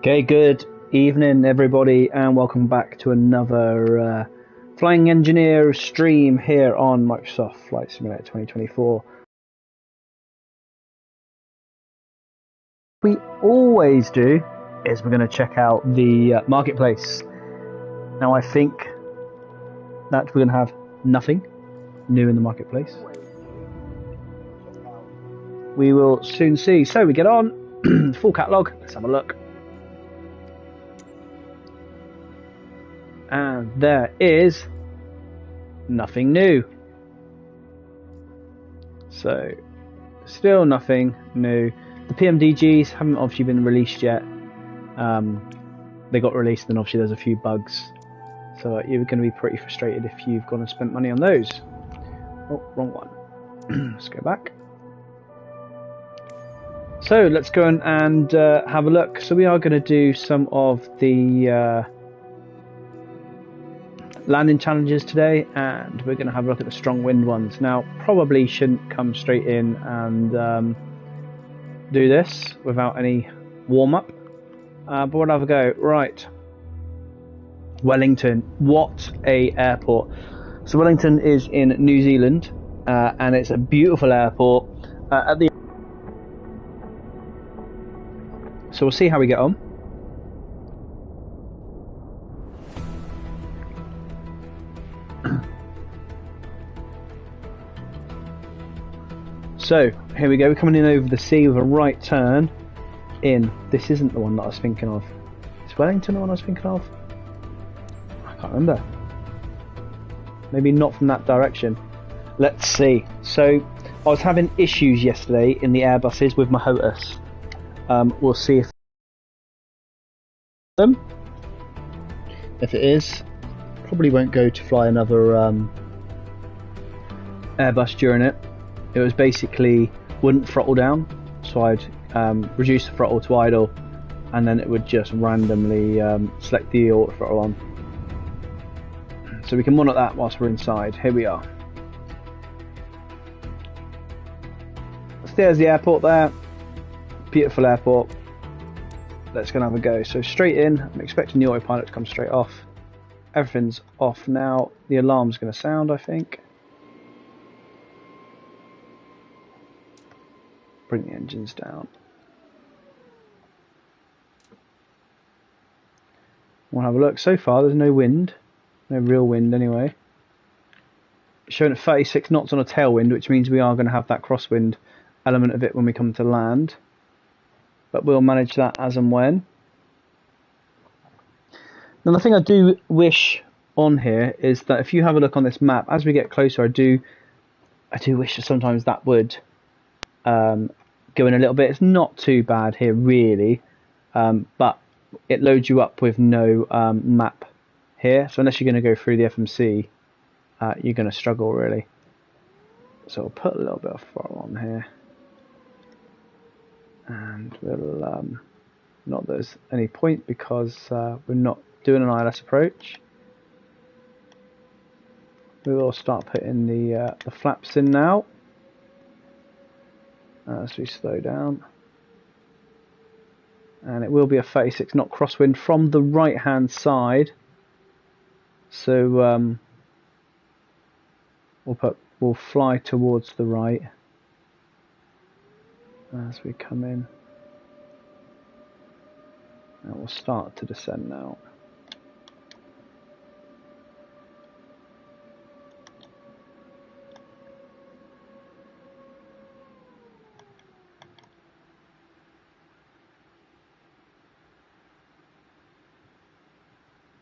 Okay, good evening, everybody, and welcome back to another Flying Engineer stream here on Microsoft Flight Simulator 2024. We always do is we're going to check out the marketplace. Now, I think that we're going to have nothing new in the marketplace. We will soon see. So we get on full catalog. Let's have a look. And there is nothing new. So still nothing new. The PMDGs haven't obviously been released yet. They got released and obviously there's a few bugs. So you're going to be pretty frustrated if you've gone and spent money on those. Oh, wrong one. Let's go back. So let's go and have a look. So we are going to do some of the landing challenges today, and we're going to have a look at the strong wind ones. Now, probably shouldn't come straight in and do this without any warm-up, but we'll have a go. Right, Wellington, what a airport. So Wellington is in New Zealand, and it's a beautiful airport at the so we'll see how we get on. So, here we go, we're coming in over the sea with a right turn in. This isn't the one that I was thinking of. Is Wellington the one I was thinking of? I can't remember. Maybe not from that direction. Let's see. So, I was having issues yesterday in the Airbuses with my HOTAS. We'll see if them. If it is, probably won't go to fly another Airbus during it. It was basically wouldn't throttle down, so I'd reduce the throttle to idle, and then it would just randomly select the auto throttle on. So we can monitor that whilst we're inside. Here we are. So there's the airport there. Beautiful airport. Let's go and have a go. So straight in. I'm expecting the autopilot to come straight off. Everything's off now. The alarm's going to sound, I think. Bring the engines down. We'll have a look. So far there's no wind. No real wind anyway. It's showing at 36 knots on a tailwind, which means we are going to have that crosswind element of it when we come to land. But we'll manage that as and when. Now the thing I do wish on here is that if you have a look on this map, as we get closer, I do wish that sometimes that would go in a little bit. It's not too bad here really, but it loads you up with no map here, so unless you're going to go through the FMC, you're going to struggle really. So I'll put a little bit of throttle on here, and we'll not that there's any point because we're not doing an ILS approach. We will start putting the flaps in now as we slow down, and it will be a 36 knot crosswind from the right hand side. So we'll fly towards the right as we come in, and we'll start to descend now.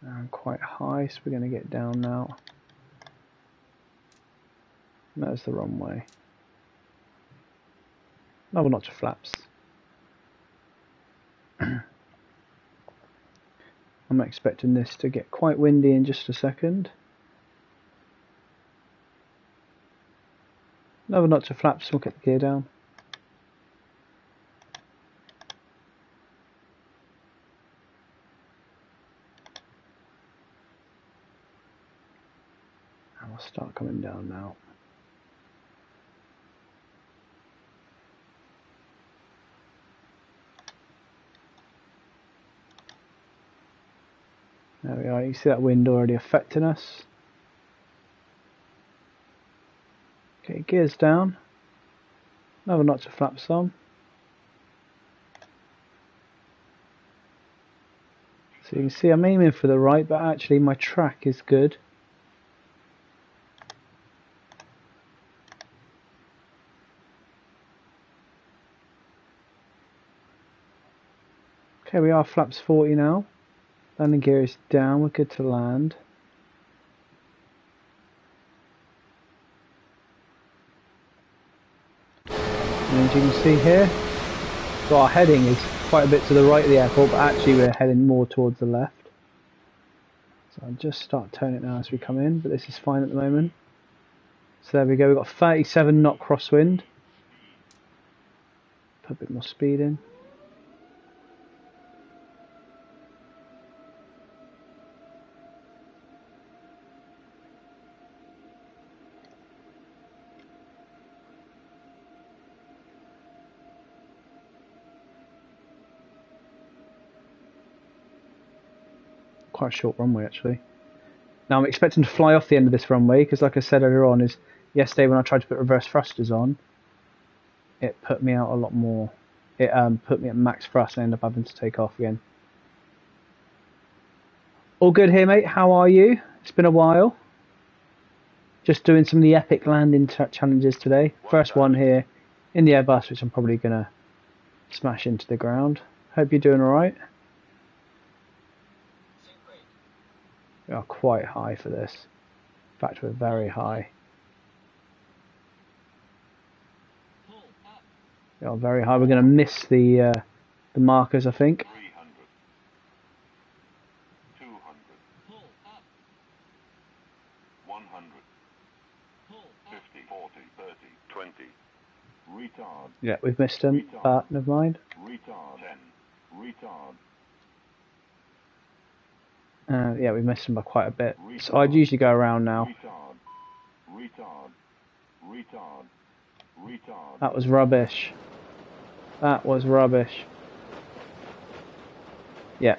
And quite high, so we're going to get down now. That's the wrong way. No, well, not to flaps. I'm expecting this to get quite windy in just a second. No, not to flaps, we'll get the gear down. And we'll start coming down now. There we are, you see that wind already affecting us. Okay, gears down. Another notch of flaps on. So you can see I'm aiming for the right, but actually my track is good. Okay, we are flaps 40 now. Landing gear is down, we're good to land. And as you can see here, so our heading is quite a bit to the right of the airport, but actually we're heading more towards the left. So I'll just start turning it now as we come in, but this is fine at the moment. So there we go, we've got 37 knot crosswind. Put a bit more speed in. Quite a short runway actually. Now I'm expecting to fly off the end of this runway because, like I said earlier on, is yesterday when I tried to put reverse thrusters on, it put me out a lot more. It put me at max thrust and I ended up having to take off again. All good here, mate. How are you? It's been a while. Just doing some of the epic landing challenges today. First one here in the Airbus, which I'm probably gonna smash into the ground. Hope you're doing all right. We are quite high for this. In fact, we're very high. We are very high. We're going to miss the markers, I think. 300, 200, 100, 50, 40, 30, 20. Retard. Yeah, we've missed them, but never mind. Retard. 10. Retard. Yeah, we've missed them by quite a bit. So I'd usually go around now. Retard. Retard. Retard. Retard. That was rubbish. That was rubbish. Yeah.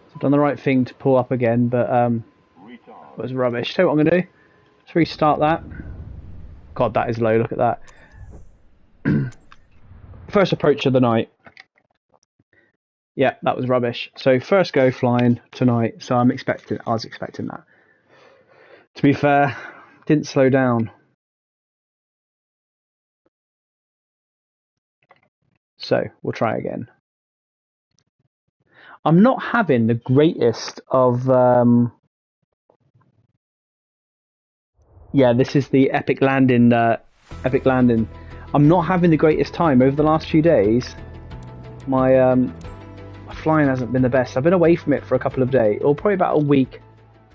So I've done the right thing to pull up again, but it was rubbish. So what I'm going to do, let's restart that. God, that is low, look at that. First approach of the night. Yeah, that was rubbish. So first go flying tonight, so I was expecting that. To be fair, didn't slow down. So we'll try again. I'm not having the greatest of yeah, this is the epic landing I'm not having the greatest time over the last few days. My flying hasn't been the best. I've been away from it for a couple of days, or probably about a week.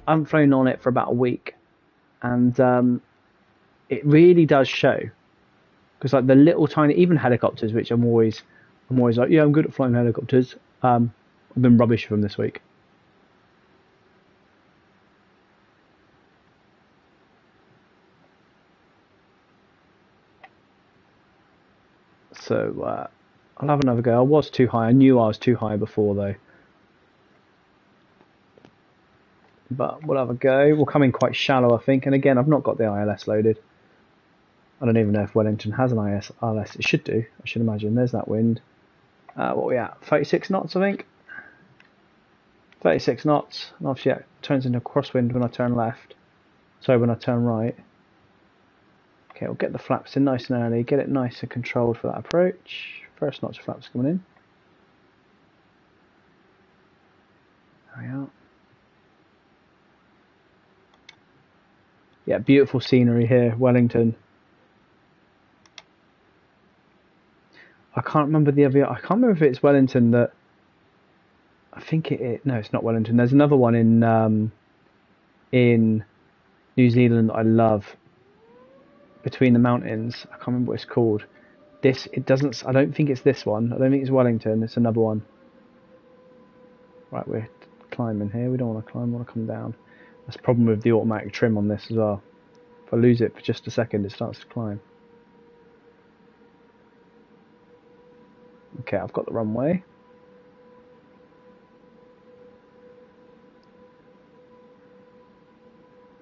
I haven't flown on it for about a week, and it really does show. Because like the little tiny, even helicopters, which I'm always like, yeah, I'm good at flying helicopters. I've been rubbish from this week. So I'll have another go. I was too high. I knew I was too high before though. But we'll have a go. We'll come in quite shallow, I think. And again, I've not got the ILS loaded. I don't even know if Wellington has an ILS. It should do, I should imagine. There's that wind. What are we at? 36 knots, I think. 36 knots. And obviously it turns into crosswind when I turn left. Sorry, when I turn right. Okay, we'll get the flaps in nice and early. Get it nice and controlled for that approach. First notch of flaps coming in. There we are. Yeah, beautiful scenery here, Wellington. I can't remember the other. I can't remember if it's Wellington that. I think it. No, it's not Wellington. There's another one in New Zealand that I love. Between the mountains, I can't remember what it's called. It doesn't. I don't think it's this one. I don't think it's Wellington. It's another one. Right, we're climbing here. We don't want to climb. We want to come down. That's the problem with the automatic trim on this as well. If I lose it for just a second, it starts to climb. Okay, I've got the runway.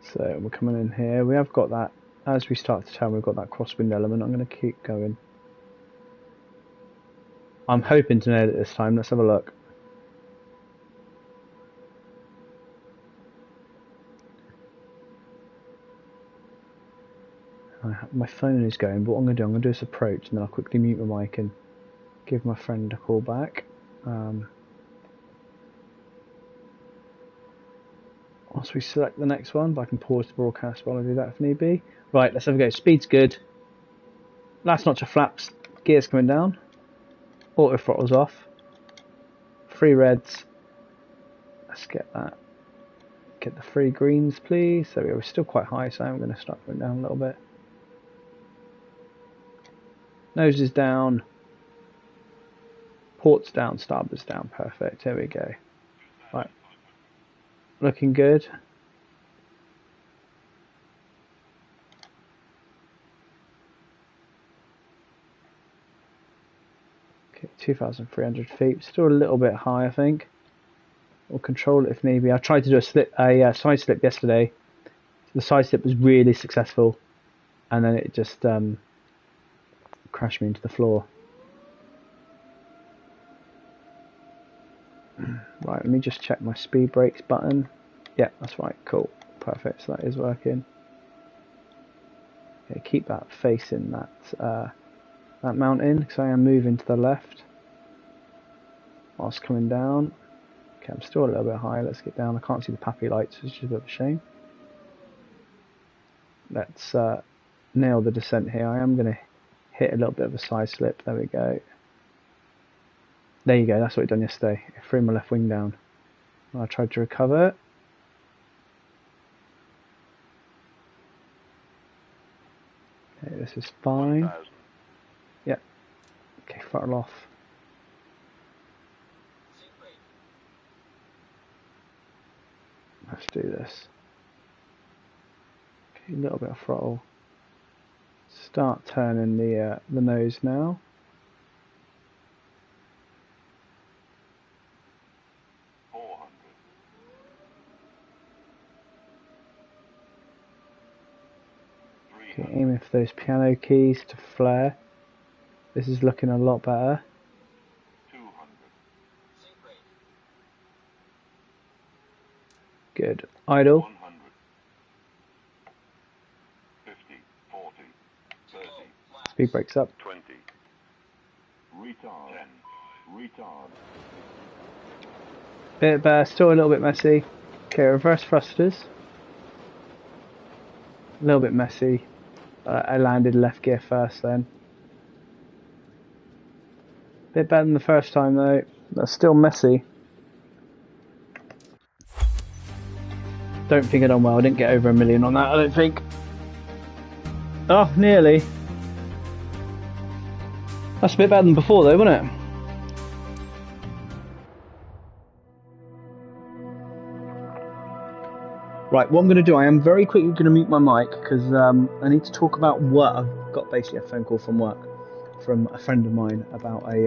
So we're coming in here. We have got that, as we start to turn, we've got that crosswind element. I'm going to keep going. I'm hoping to nail it this time. Let's have a look. My phone is going, but what I'm going to do, I'm going to do this approach, and then I'll quickly mute my mic and give my friend a call back. Once we select the next one, but I can pause the broadcast while I do that if need be. Right, let's have a go. Speed's good. Last notch of flaps. Gears coming down. Auto throttle's off. 3 reds. Let's get that. Get the 3 greens, please. So we're still quite high, so I'm going to start going down a little bit. Nose is down. Port's down. Starboard's down. Perfect. There we go. Right. Looking good. Okay, 2,300 feet. Still a little bit high, I think. We'll control it if need be. I tried to do a side slip yesterday. The side slip was really successful, and then it just crashed me into the floor. Right, let me just check my speed brakes button. Yeah, that's right. Cool. Perfect. So that is working. Okay, keep that facing that mountain, because I am moving to the left whilst coming down. Okay, I'm still a little bit high. Let's get down. I can't see the PAPI lights, which is a bit of a shame. Let's nail the descent here. I am going to hit a little bit of a side slip. There we go. There you go. That's what I done yesterday. I threw my left wing down. I tried to recover. Okay, this is fine. 1,000. Yeah. Okay, throttle off. Let's do this. Okay, a little bit of throttle. Start turning the nose now. Okay, aiming for those piano keys to flare. This is looking a lot better. 200. Good. Idle. 100. 50. 40. 30. Speed brakes up. 20. Retard. 10. Retard. Bit better. Still a little bit messy. Okay, reverse thrusters. A little bit messy. I landed left gear first then. Bit better than the first time though. That's still messy. Don't think I done well. I didn't get over 1 million on that, I don't think. Oh, nearly. That's a bit better than before though, wasn't it? Right, what I'm going to do, I am very quickly going to mute my mic because I need to talk about work. I've got basically a phone call from work from a friend of mine about a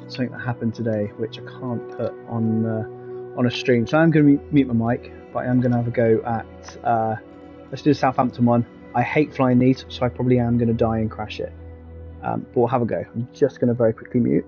something that happened today, which I can't put on a stream. So I'm going to mute my mic, but I am going to have a go at let's do the Southampton one. I hate flying these, so I probably am going to die and crash it. But we'll have a go. I'm just going to very quickly mute.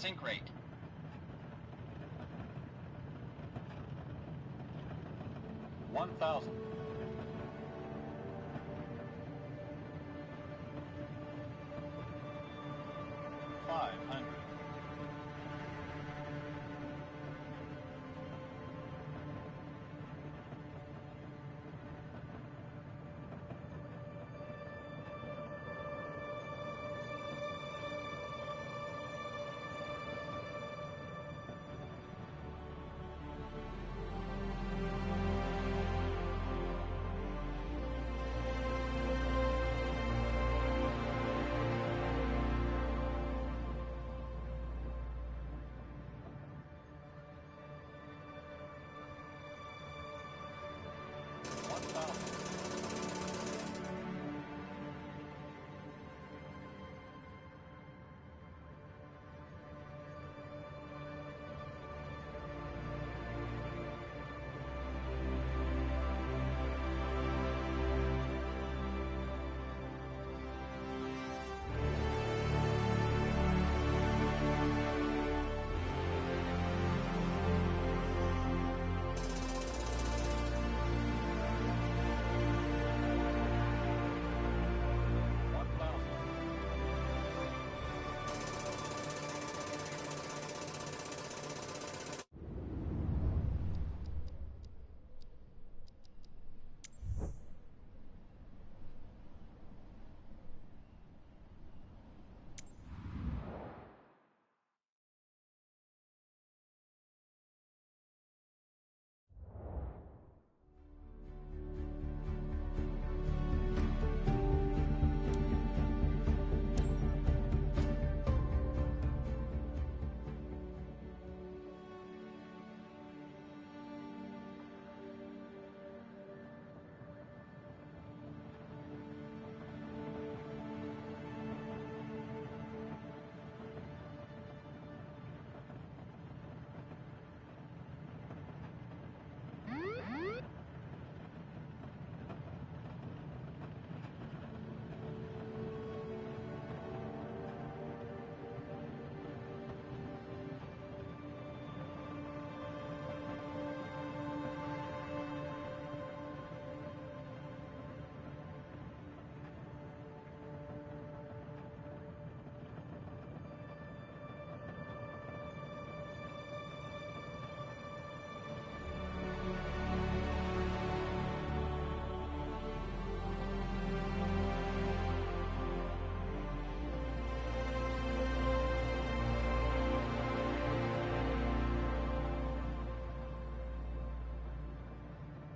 Sink rate. 1,000. 500.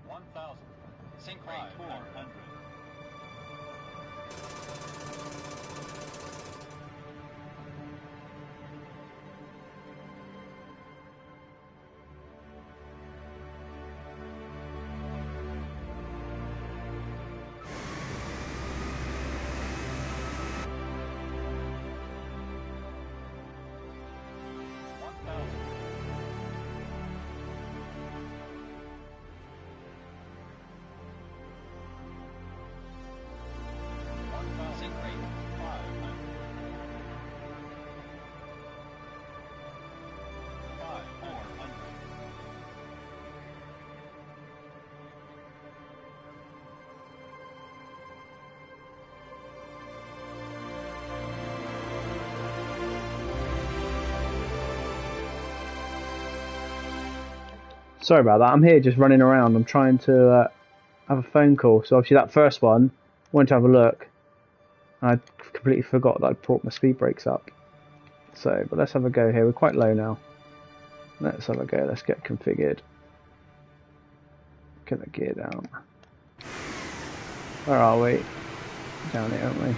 1,000. Sink rate 400. 400. Sorry about that. I'm here just running around. I'm trying to have a phone call. So obviously that first one, I wanted to have a look. I completely forgot that I'd brought my speed brakes up. So, but let's have a go here. We're quite low now. Let's have a go. Let's get configured. Get the gear down. Where are we? Down here, aren't we?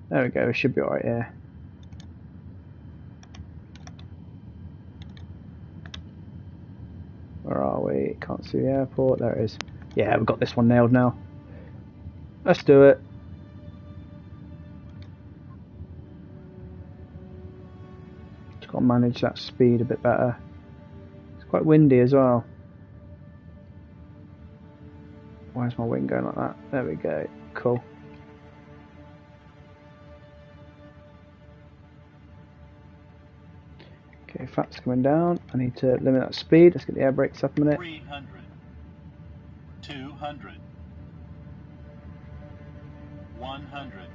There we go. We should be alright here. Where are we? Can't see the airport. There it is. Yeah, we've got this one nailed now. Let's do it. Just got to manage that speed a bit better. It's quite windy as well. Where's my wing going like that? There we go. Cool. Okay, flaps coming down. I need to limit that speed. Let's get the air brakes up a minute. 300. 200. 100.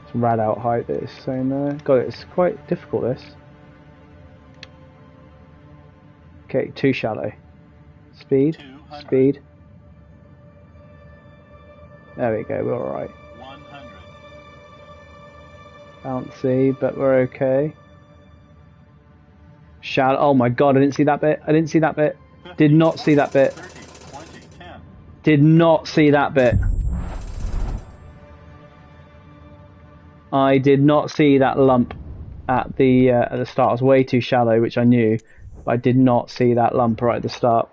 It's rad out height that it's saying there. God, it's quite difficult this. Okay, too shallow. Speed, 200. speed. There we go, we're alright. 100. Bouncy, but we're okay. Shallow. Oh my god, I didn't see that bit. I didn't see that bit. 50, Did not see that bit. 30, 20, 10. Did not see that bit. I did not see that lump at the start. I was way too shallow, which I knew, but I did not see that lump right at the start.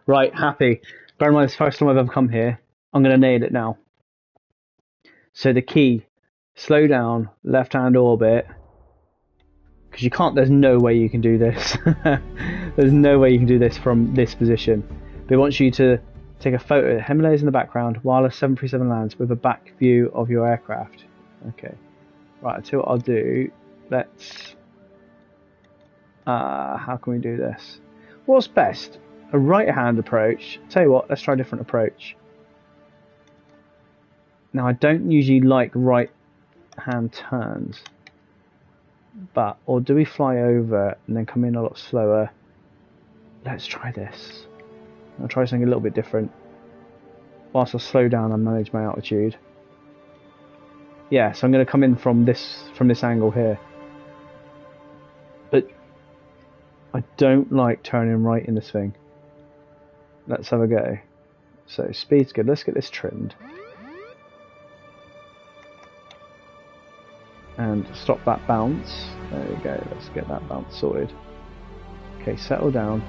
Right, happy. Bear in mind, it's the first time I've ever come here. I'm going to nail it now. So the key, slow down, left-hand orbit, because you can't. There's no way you can do this. There's no way you can do this from this position. But it wants you to take a photo of the Himalayas in the background while a 737 lands with a back view of your aircraft. Okay. Right, I'll tell you what I'll do. Let's... how can we do this? What's best? A right-hand approach. Tell you what, let's try a different approach. Now, I don't usually like right-hand turns. But, or do we fly over and then come in a lot slower? Let's try this. I'll try something a little bit different. Whilst I slow down and manage my altitude. Yeah, so I'm going to come in from this angle here. But I don't like turning right in this thing. Let's have a go. So speed's good. Let's get this trimmed. And stop that bounce. There we go. Let's get that bounce sorted. Okay, settle down.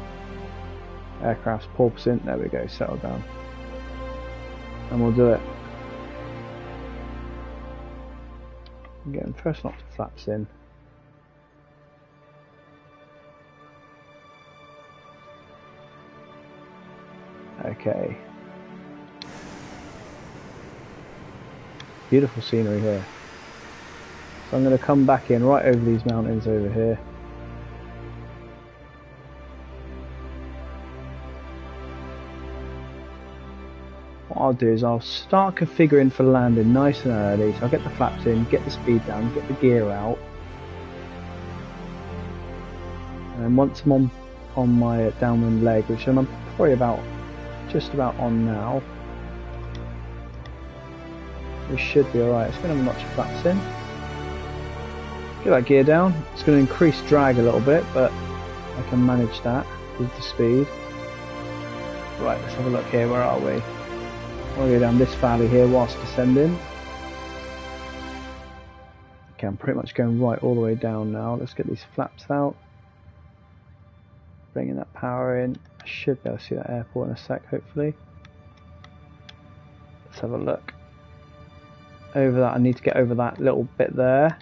Aircraft's porpoising. There we go. Settle down. And we'll do it. Again, first knock the flaps in. Okay. Beautiful scenery here. So I'm going to come back in right over these mountains over here. What I'll do is I'll start configuring for landing nice and early. So I'll get the flaps in, get the speed down, get the gear out. And then once I'm on my downwind leg, which I'm probably just about on now, we should be alright. It's going to notch the flaps in. Get that gear down. It's going to increase drag a little bit, but I can manage that with the speed. Right, let's have a look here. Where are we? I'll go down this valley here whilst descending. Okay, I'm pretty much going right all the way down now. Let's get these flaps out. Bringing that power in. I should be able to see that airport in a sec, hopefully. Let's have a look. Over that, I need to get over that little bit there.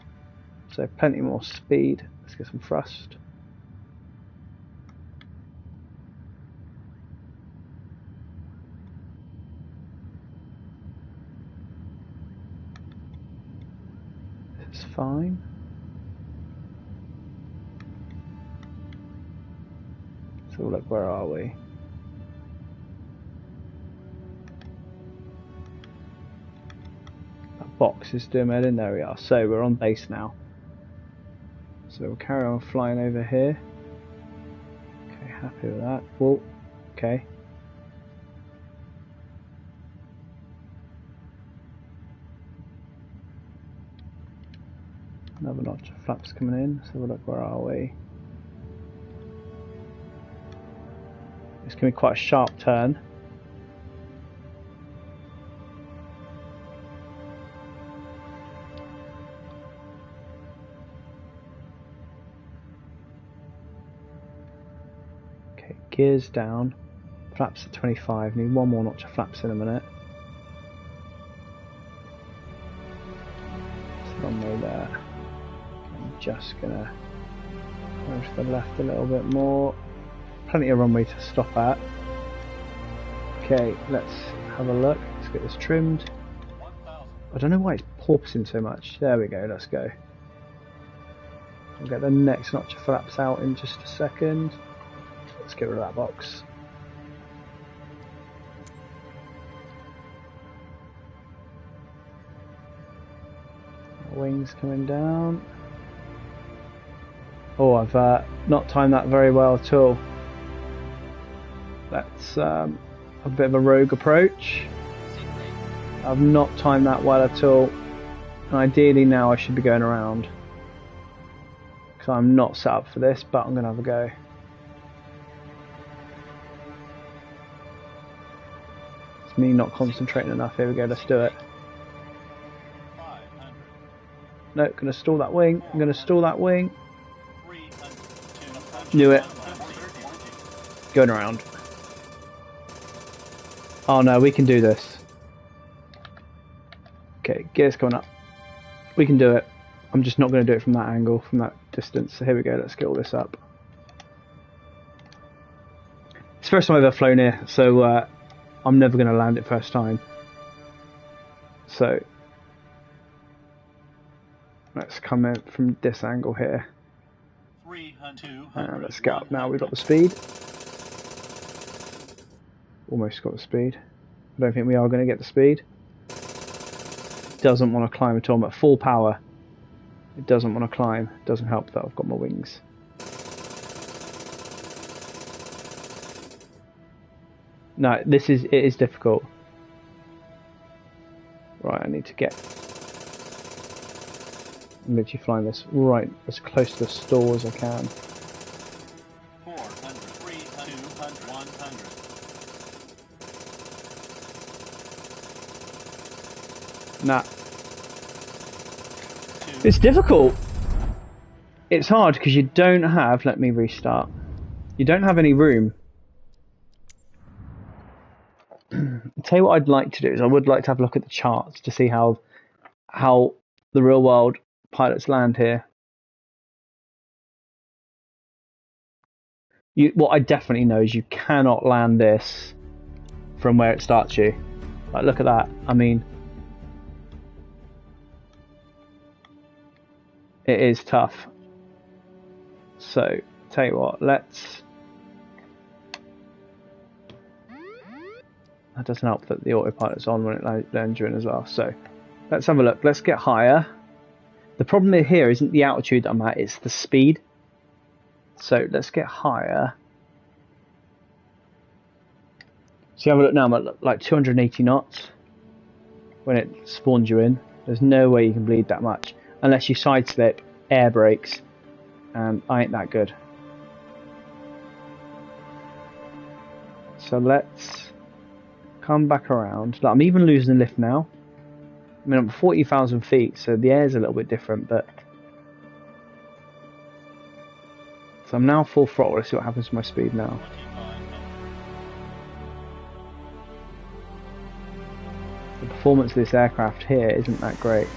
So plenty more speed. Let's get some thrust. This is fine. So look, where are we? That box is doing it in. There we are. So we're on base now. So we'll carry on flying over here. Okay, happy with that. Whoa, okay. Another notch of flaps coming in. So we'll look, where are we? It's going to be quite a sharp turn. Okay, gears down. Flaps at 25. Need one more notch of flaps in a minute. It's runway there. I'm just going to go to the left a little bit more. Plenty of runway to stop at. Okay, let's have a look. Let's get this trimmed. 1,000. I don't know why it's porpoising so much? There we go, let's go. I'll get the next notch of flaps out in just a second. Let's get rid of that box. Wings coming down. Oh, I've not timed that very well at all. That's a bit of a rogue approach. I've not timed that well at all. And ideally now I should be going around. Because I'm not set up for this, but I'm going to have a go. It's me not concentrating enough. Here we go, let's do it. 500. No, going to stall that wing. I'm going to stall that wing. 300. Knew it. 150. Going around. Oh no, we can do this. Okay, gears coming up. We can do it. I'm just not going to do it from that angle, from that distance. So here we go, let's get all this up. It's the first time I've ever flown here, so I'm never going to land it first time. So let's come in from this angle here. 300. Let's get up now, we've got the speed. Almost got the speed. I don't think we are going to get the speed. Doesn't want to climb at all, but full power. It doesn't want to climb. Doesn't help that I've got my wings. No, it is difficult. Right, I need to get... I'm literally flying this right as close to the stall as I can. 400. 300. 200. 100. Nah. It's difficult. It's hard because you don't have... Let me restart. You don't have any room. I'll tell you what I'd like to do is I would like to have a look at the charts to see how the real world pilots land here. What I definitely know is you cannot land this from where it starts you. Like, look at that. I mean, it is tough. So, tell you what, let's... That doesn't help that the autopilot's on when it lands you in as well. So, let's have a look. Let's get higher. The problem here isn't the altitude that I'm at, it's the speed. So, let's get higher. So, have a look now, I'm at like 280 knots when it spawns you in. There's no way you can bleed that much. Unless you sideslip, air brakes, and I ain't that good. So let's come back around. Like, I'm even losing lift now. I mean, I'm 40,000 feet, so the air's a little bit different, but... So I'm now full throttle. Let's see what happens to my speed now. 2500. The performance of this aircraft here isn't that great.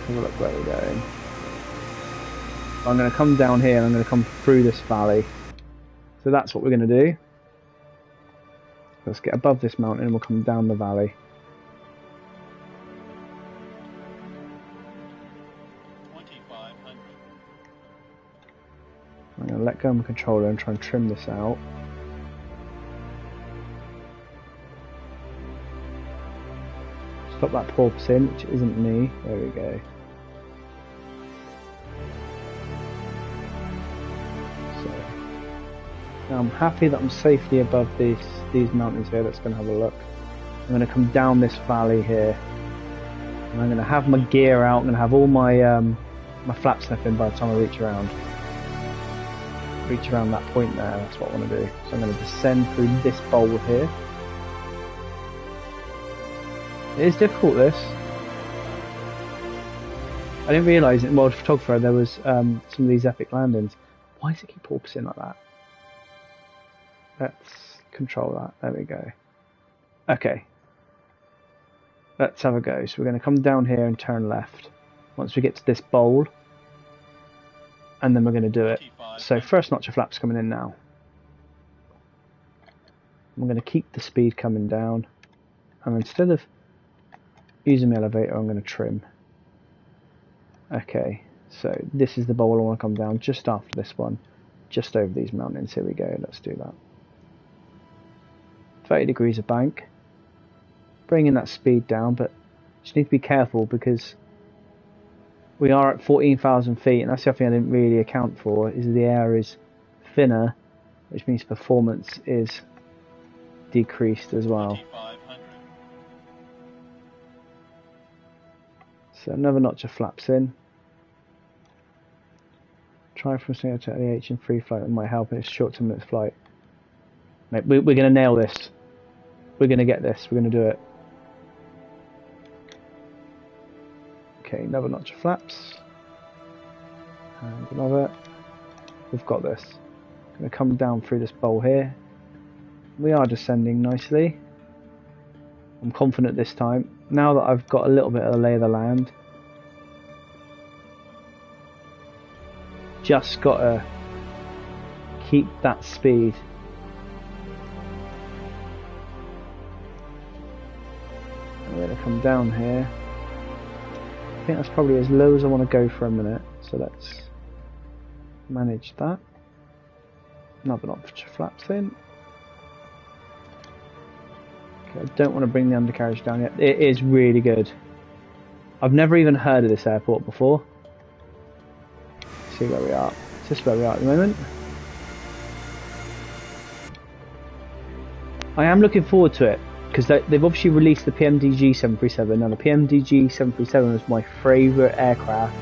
Have a look where we're going. I'm going to come down here and I'm going to come through this valley. So that's what we're going to do. Let's get above this mountain and we'll come down the valley. 2500. I'm going to let go of my controller and try and trim this out. Stop that porpoising, which isn't me. There we go. So now I'm happy that I'm safely above these mountains here. Let's go and have a look. I'm going to come down this valley here, and I'm going to have my gear out. I'm going to have all my my flaps sniffing by the time I reach around that point there. That's what I want to do. So I'm going to descend through this bowl here. It is difficult, this. I didn't realise in World Photographer there was some of these epic landings. Why does it keep porpoising like that? Let's control that. There we go. Okay. Let's have a go. So we're going to come down here and turn left. Once we get to this bowl. And then we're going to do it. So first notch of flaps coming in now. I'm going to keep the speed coming down. And instead of Using the elevator, I'm going to trim. Okay, so this is the bowl I want to come down just after this one. Just over these mountains. Here we go, let's do that. 30 degrees of bank. Bringing that speed down, but just need to be careful because we are at 14,000 feet, and that's the other thing I didn't really account for, is the air is thinner, which means performance is decreased as well. 2,500. So another notch of flaps in. Try from single to the H in free flight, that might help. It's short to minutes flight. Mate, we're going to nail this. We're going to get this. We're going to do it. Okay, another notch of flaps. And another. We've got this. Going to come down through this bowl here. We are descending nicely. I'm confident this time. Now that I've got a little bit of the lay of the land, just got to keep that speed. I'm going to come down here. I think that's probably as low as I want to go for a minute, so let's manage that. Another notch of flaps in. Okay, I don't want to bring the undercarriage down yet. It is really good. I've never even heard of this airport before. Let's see where we are. This is where we are at the moment. I am looking forward to it because they've obviously released the PMDG 737. Now the PMDG 737 was my favourite aircraft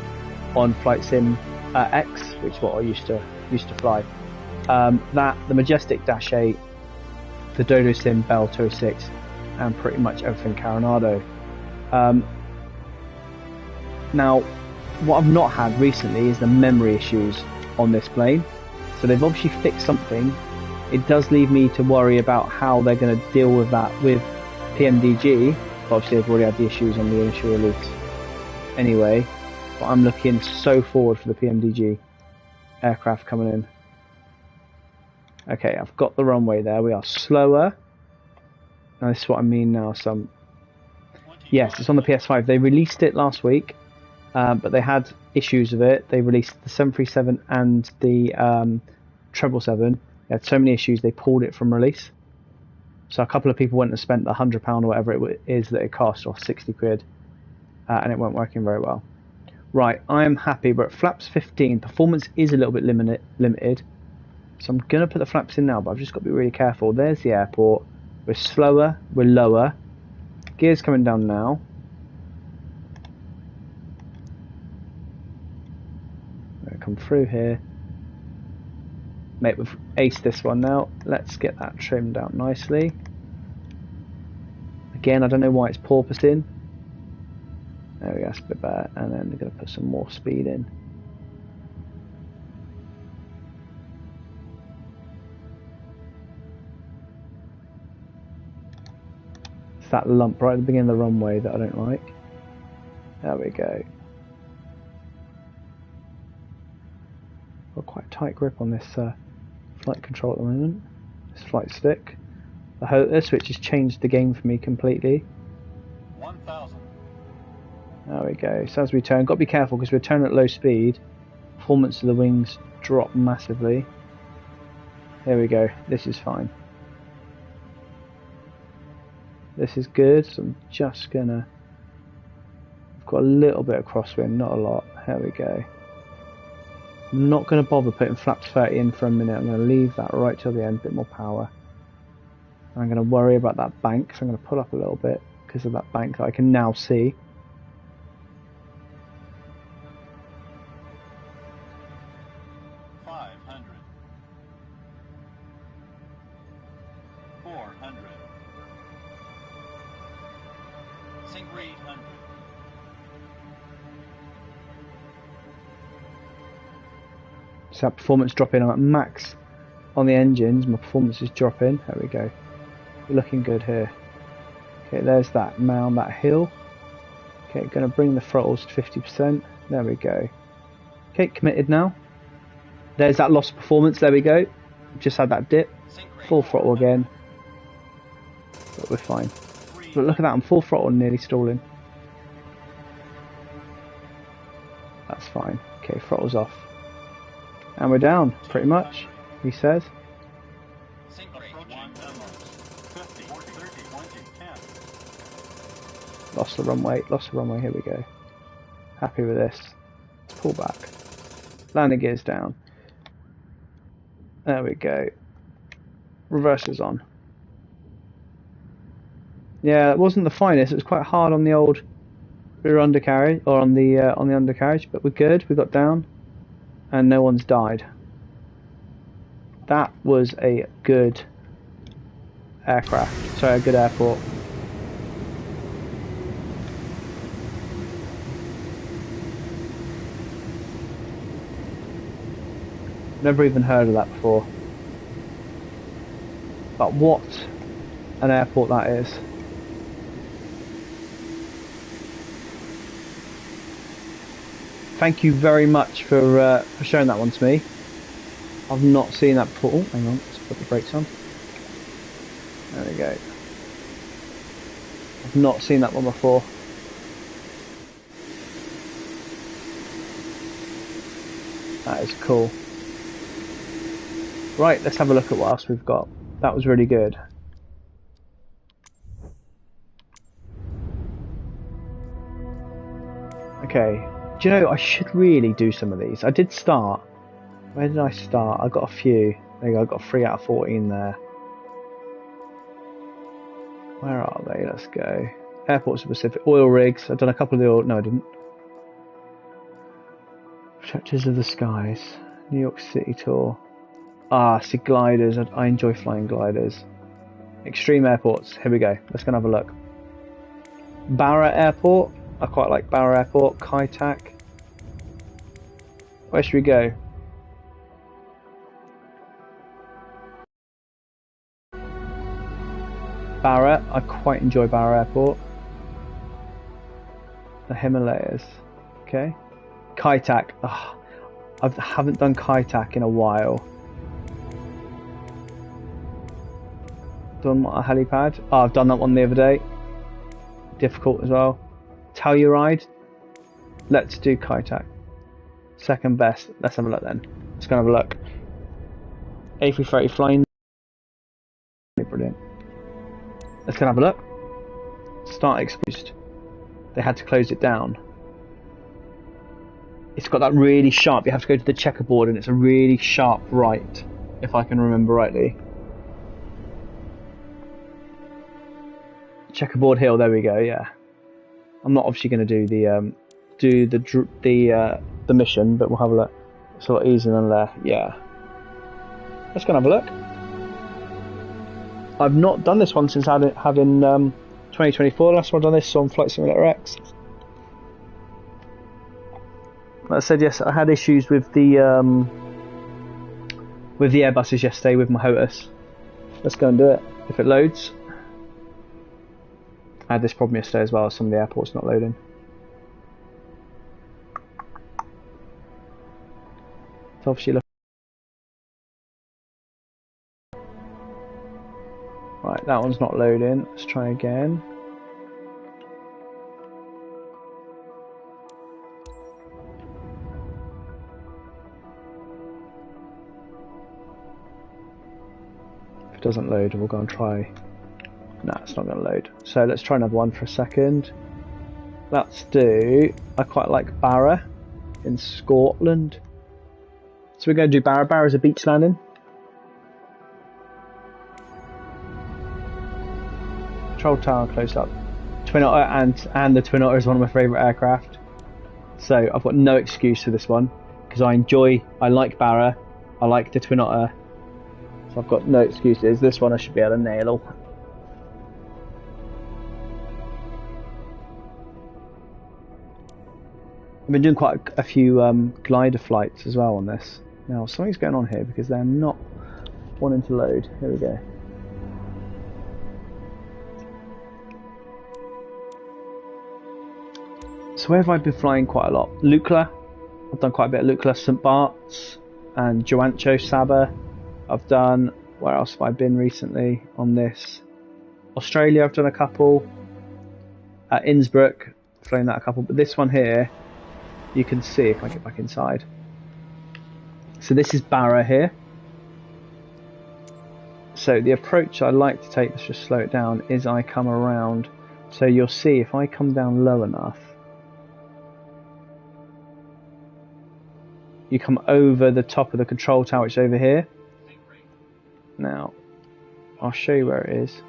on Flight Sim X, which is what I used to fly. The Majestic Dash 8, the Dodo Sim Bell 206, and pretty much everything Coronado. Now, what I've not had recently is the memory issues on this plane. So they've obviously fixed something. It does leave me to worry about how they're going to deal with that with PMDG. But obviously they've already had the issues on the initial release anyway. But I'm looking so forward for the PMDG aircraft coming in. Okay, I've got the runway there. We are slower. Now this is what I mean now. Yes, it's on the PS5. They released it last week, but they had issues with it. They released the 737 and the 777. They had so many issues, they pulled it from release. So a couple of people went and spent the £100 or whatever it is that it cost, or 60 quid, and it weren't working very well. Right, I am happy. We're at flaps 15. Performance is a little bit limited. So I'm going to put the flaps in now, but I've just got to be really careful. There's the airport. We're slower, we're lower. Gears coming down now. I'm going to come through here. Mate, we've aced this one now. Let's get that trimmed out nicely. Again, I don't know why it's porpoising. There we go, that's a bit better. And then we're going to put some more speed in. It's that lump right at the beginning of the runway that I don't like. There we go. Got quite a tight grip on this flight control at the moment. This flight stick. The HOTAS, which has changed the game for me completely. 1,000. There we go. So as we turn, got to be careful because we're turning at low speed. Performance of the wings drop massively. There we go. This is fine. This is good. So I'm just gonna. I've got a little bit of crosswind, not a lot. There we go. I'm not going to bother putting flaps 30 in for a minute. I'm going to leave that right till the end, a bit more power. I'm going to worry about that bank, so I'm going to pull up a little bit because of that bank that I can now see. $500. $400. Sink 800. So that performance dropping. I'm at max on the engines. My performance is dropping. There we go. We're looking good here. Okay, there's that mound, that hill. Okay, going to bring the throttles to 50%. There we go. Okay, committed now. There's that loss of performance. There we go. Just had that dip. Full throttle again. But we're fine. But look at that. I'm full throttle and nearly stalling. fine. Okay, throttles off. And we're down, pretty much, he says. Sink rate 1 unknowns. 50, 40, 30, 20, 10. Lost the runway, here we go. Happy with this. Let's pull back. Landing gears down. There we go. Reversers on. Yeah, it wasn't the finest. It was quite hard on the old rear undercarriage, or on the undercarriage, but we're good. We got down, and no one's died. That was a good aircraft. Sorry, a good airport. Never even heard of that before. But what an airport that is. Thank you very much for showing that one to me. I've not seen that before. Oh, hang on, let's put the brakes on. There we go. I've not seen that one before. That is cool. Right, let's have a look at what else we've got. That was really good. Okay. Do you know, I should really do some of these. I did start. Where did I start? I got a few. There you go, I got 3 out of 14 there. Where are they? Let's go. Airport specific. Oil rigs. I've done a couple of the oil. No, I didn't. Stretches of the Skies. New York City tour. Ah, see gliders. I enjoy flying gliders. Extreme airports. Here we go. Let's go and have a look. Barra Airport. I quite like Barra Airport. Kai Tak. Where should we go? Barra. I quite enjoy Barra Airport. The Himalayas. Okay. Kai Tak. Oh, I haven't done Kai Tak in a while. Done a helipad. Oh, I've done that one the other day. Difficult as well. Telluride. Let's do Kai Tak. Second best. Let's have a look then. Let's go have a look. A330 flying. Brilliant. Let's go have a look. Start exposed. They had to close it down. It's got that really sharp. You have to go to the checkerboard, and it's a really sharp right, if I can remember rightly. Checkerboard hill. There we go. Yeah. I'm not obviously going to do the mission, but we'll have a look. It's a lot easier than there. Yeah. Let's go and have a look. I've not done this one since having 2024. Last time I've done this on Flight Simulator X. Like I said, yes, I had issues with the Airbuses yesterday with my HOTAS. Let's go and do it if it loads. I had this problem yesterday as well. Some of the airports not loading. It's obviously looking. Right, that one's not loading. Let's try again. If it doesn't load, we'll go and try. No, it's not going to load. So let's try another one for a second. Let's do. I quite like Barra in Scotland. So we're going to do Barra. Barra is a beach landing. Control tower close up. Twin Otter and the Twin Otter is one of my favourite aircraft. So I've got no excuse for this one because I like Barra. I like the Twin Otter. So I've got no excuses. This one I should be able to nail. I've been doing quite a few glider flights as well on this. Now something's going on here because they're not wanting to load. Here we go. So where have I been flying quite a lot? Lukla. I've done quite a bit of Lukla, St Bart's and Joancho, Saba. I've done, where else have I been recently on this? Australia I've done a couple. Innsbruck, flown that a couple. But this one here, you can see if I get back inside. So this is Barra here. So the approach I like to take, let's just slow it down, is I come around. So you'll see if I come down low enough, you come over the top of the control tower, which is over here. Now, I'll show you where it is.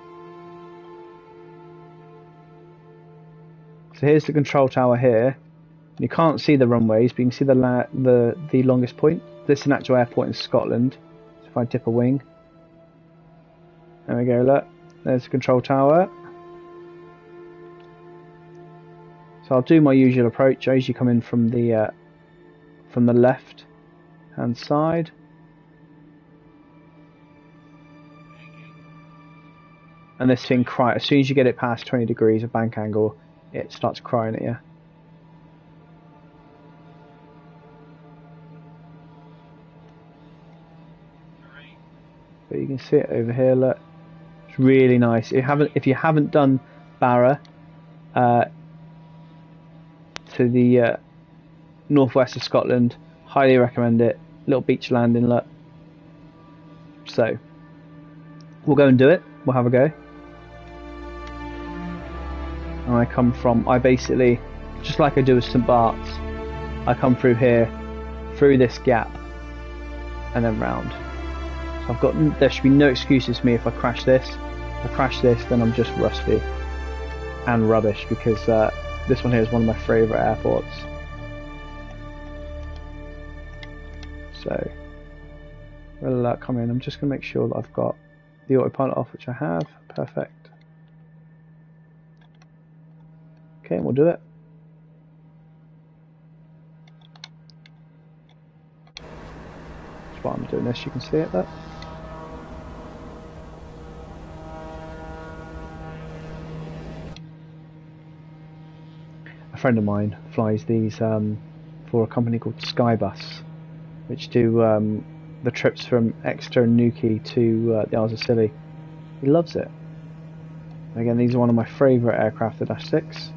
So here's the control tower here. You can't see the runways, but you can see the longest point. This is an actual airport in Scotland. So if I dip a wing, there we go. Look, there's the control tower. So I'll do my usual approach. I usually come in from the left hand side. And this thing cries. As soon as you get it past 20 degrees of bank angle, it starts crying at you. But you can see it over here. Look, it's really nice. If you haven't done Barra to the northwest of Scotland, highly recommend it. Little beach landing. Look. So we'll go and do it. We'll have a go. And I basically, just like I do with St Bart's, I come through here, through this gap, and then round. So there should be no excuses for me if I crash this. If I crash this, then I'm just rusty and rubbish, because this one here is one of my favourite airports. So, we'll come in. I'm just going to make sure that I've got the autopilot off, which I have. Perfect. Okay, and we'll do it. That's why I'm doing this, you can see it there. A friend of mine flies these for a company called Skybus, which do the trips from Exeter and Newquay to the Isles of Scilly. He loves it. Again, these are one of my favourite aircraft, the Dash 6.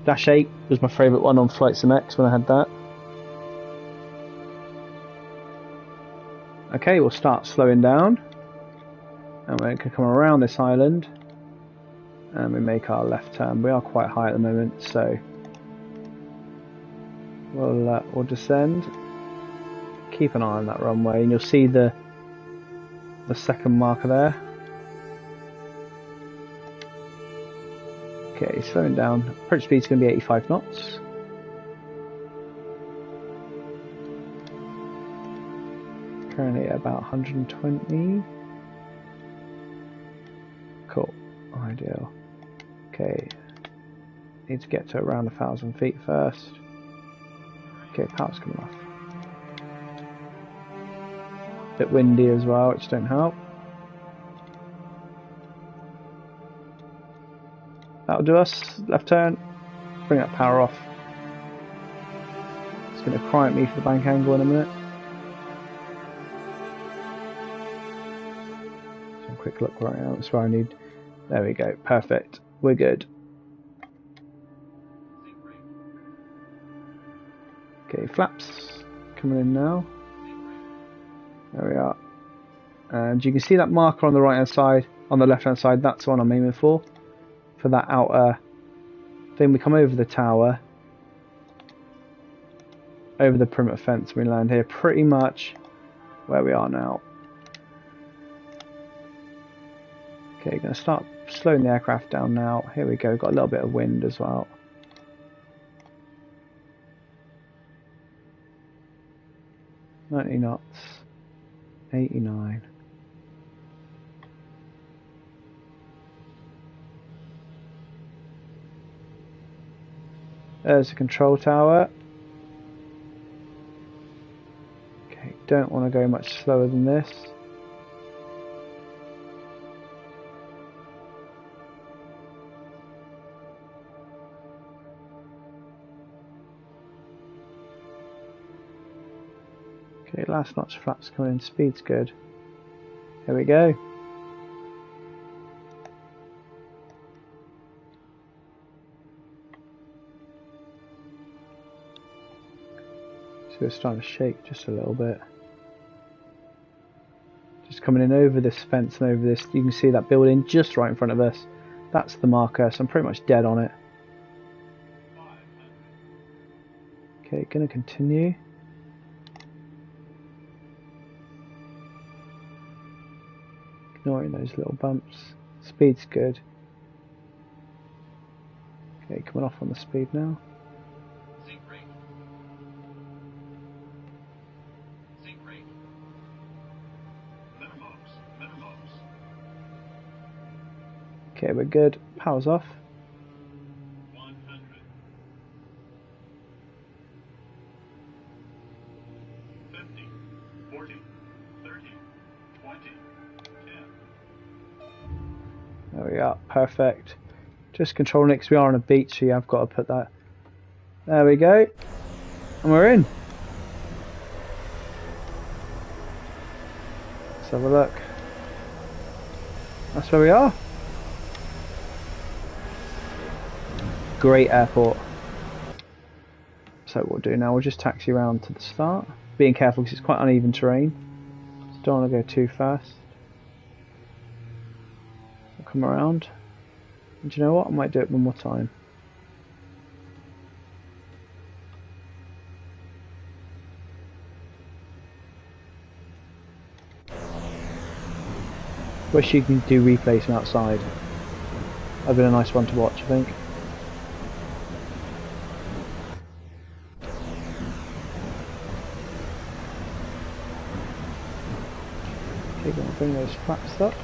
Dash 8 was my favourite one on Flight Sim X when I had that. Okay, we'll start slowing down. And we're going to come around this island. And we make our left turn. We are quite high at the moment, so we'll descend. Keep an eye on that runway, and you'll see the second marker there. Okay, slowing down. Approach speed is going to be 85 knots. Currently at about 120. Cool. Ideal. Okay. Need to get to around 1,000 feet first. Okay, power's coming off. Bit windy as well, which don't help. That'll do us. Left turn. Bring that power off. It's going to cry at me for the bank angle in a minute. So a quick look right now. That's where I need. There we go. Perfect. We're good. Okay, flaps coming in now. There we are. And you can see that marker on the right hand side, on the left hand side, that's the one I'm aiming for that outer thing. We come over the tower, over the perimeter fence, we land here pretty much where we are now. Okay, going to start slowing the aircraft down now. Here we go, got a little bit of wind as well. $90 knots, 89. There's the control tower. Okay, don't want to go much slower than this. Okay, last notch flaps coming in, speed's good. Here we go. So it's starting to shake just a little bit. Just coming in over this fence and over this, you can see that building just right in front of us. That's the marker, so I'm pretty much dead on it. Okay, gonna continue. Ignoring those little bumps. Speed's good. Okay, coming off on the speed now. Sink rate. Sink rate. Minimums. Okay, we're good. Power's off. 100. 50. 40. 30. 20. 10. There we are. Perfect. Just controlling it because we are on a beach, so you have got to put that. There we go. And we're in. Let's have a look. That's where we are. Great airport. So what we'll do now, we'll just taxi around to the start. Being careful because it's quite uneven terrain. So don't want to go too fast. We'll come around. And do you know what? I might do it one more time. Wish you could do replays from outside. That'd been a nice one to watch, I think. Okay, gonna bring those flaps up.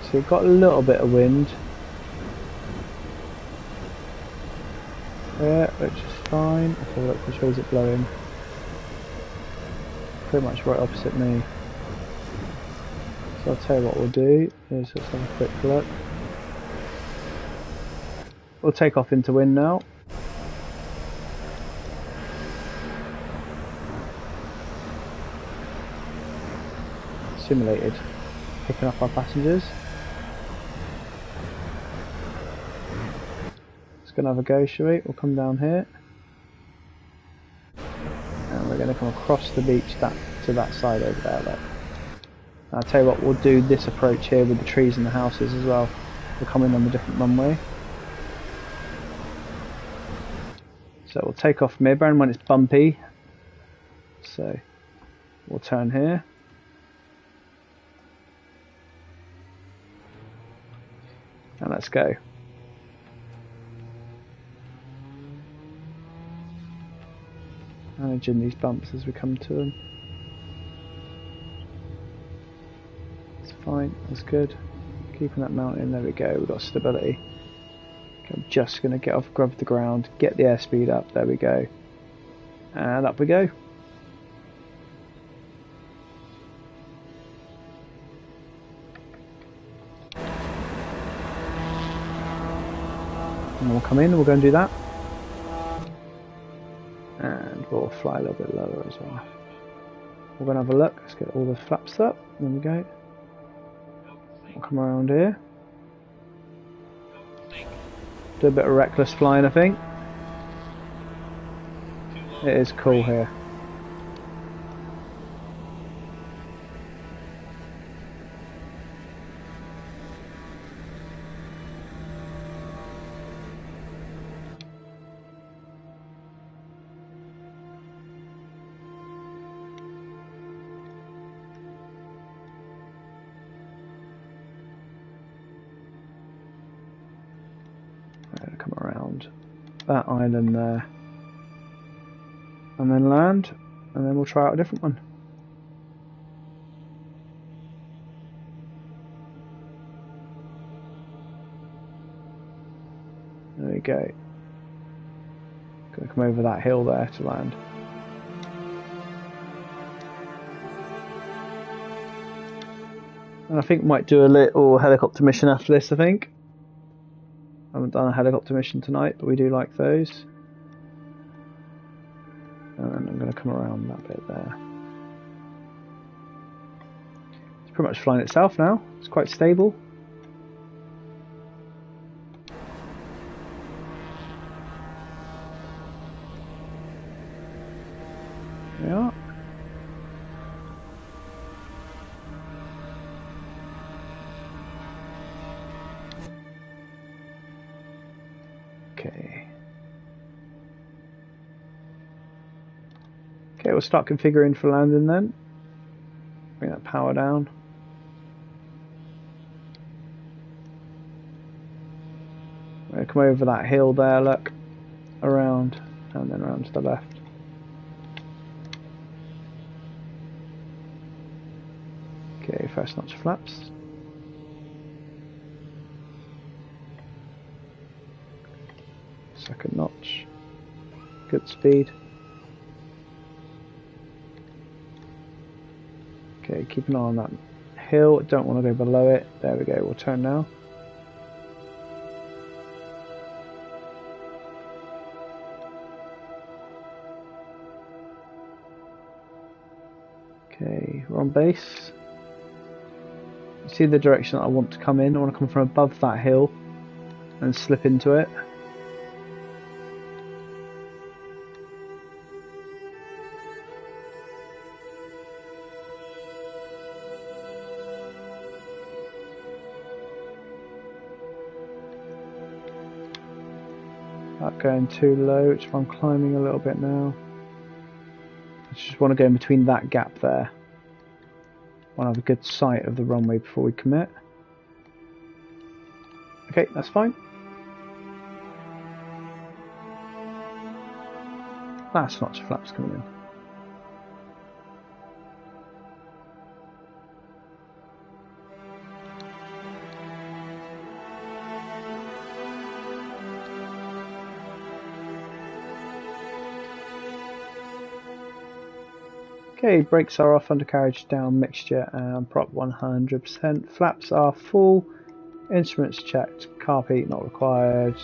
So we've got a little bit of wind. Yeah, which is fine. I feel like which way is it blowing? Pretty much right opposite me. So I'll tell you what we'll do is let's have a quick look. We'll take off into wind now. Simulated picking up our passengers. Let's go and have a go, shall we? We'll come down here. And we're going to come across the beach to that side over there. Look. I'll tell you what, we'll do this approach here with the trees and the houses as well. We'll come in on a different runway. So we'll take off from here, bear in mind it's bumpy. So we'll turn here. And let's go. Managing these bumps as we come to them. It's fine, that's good. Keeping that mountain, there we go, we've got stability. Okay, I'm just going to get off, grab the ground, get the airspeed up, there we go. And up we go. And we'll come in and we'll go and do that. And we'll fly a little bit lower as well. We're going to have a look, let's get all the flaps up, there we go. We'll come around here. Do a bit of reckless flying, I think. It is cool here. Come around that island there and then land, and then we'll try out a different one. There we go. Gonna come over that hill there to land. And I think might do a little helicopter mission after this, I think. I haven't done a helicopter mission tonight, but we do like those. And then I'm going to come around that bit there. It's pretty much flying itself now. It's quite stable. There we are. Okay, we'll start configuring for landing then. Bring that power down. We're going to come over that hill there, look. Around, and then around to the left. Okay, first notch flaps. Second notch. Good speed. Okay, keep an eye on that hill. Don't want to go below it. There we go. We'll turn now. Okay, we're on base. See the direction that I want to come in. I want to come from above that hill and slip into it. Not going too low, which I'm climbing a little bit now. I just want to go in between that gap there. I want to have a good sight of the runway before we commit. Okay, that's fine. Last notch of flaps coming in. Okay, brakes are off, undercarriage down, mixture and prop 100%. Flaps are full, instruments checked, carpet not required.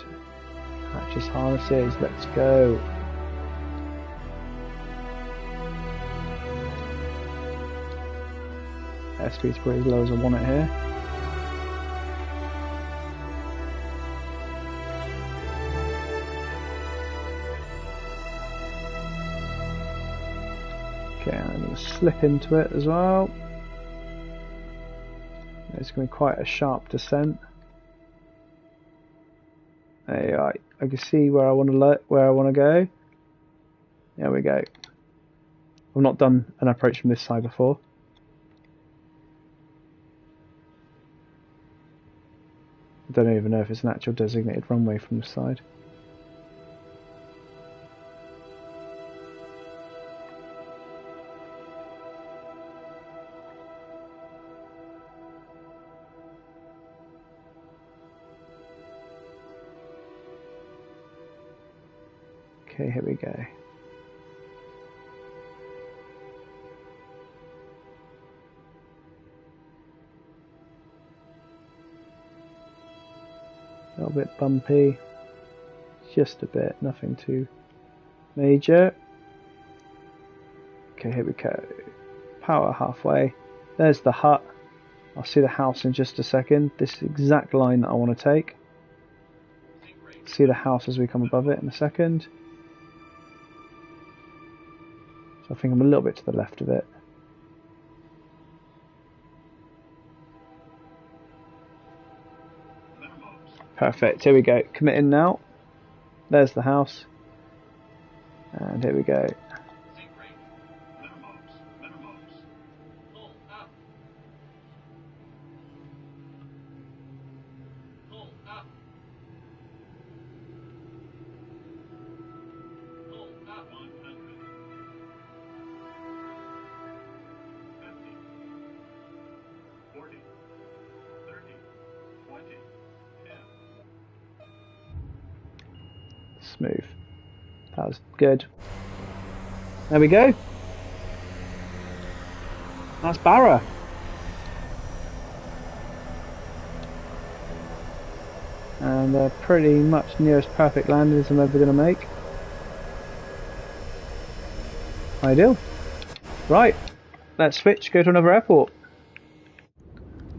Hatches, harnesses, let's go. Airspeed's probably as low as I want it here. Okay, I'm going to slip into it as well. It's going to be quite a sharp descent. There you are. I can see where I want to go. There we go. I've not done an approach from this side before. I don't even know if it's an actual designated runway from this side. Okay, here we go. A little bit bumpy, just a bit, nothing too major. Okay, here we go. Power halfway. There's the hut. I'll see the house in just a second. This is the exact line that I want to take. See the house as we come above it in a second. So I think I'm a little bit to the left of it. Perfect, here we go. Committing now. There's the house. And here we go. Smooth. that was good. There we go. That's Barra. And pretty much nearest perfect landings I'm ever going to make. Ideal. Right, let's switch, go to another airport.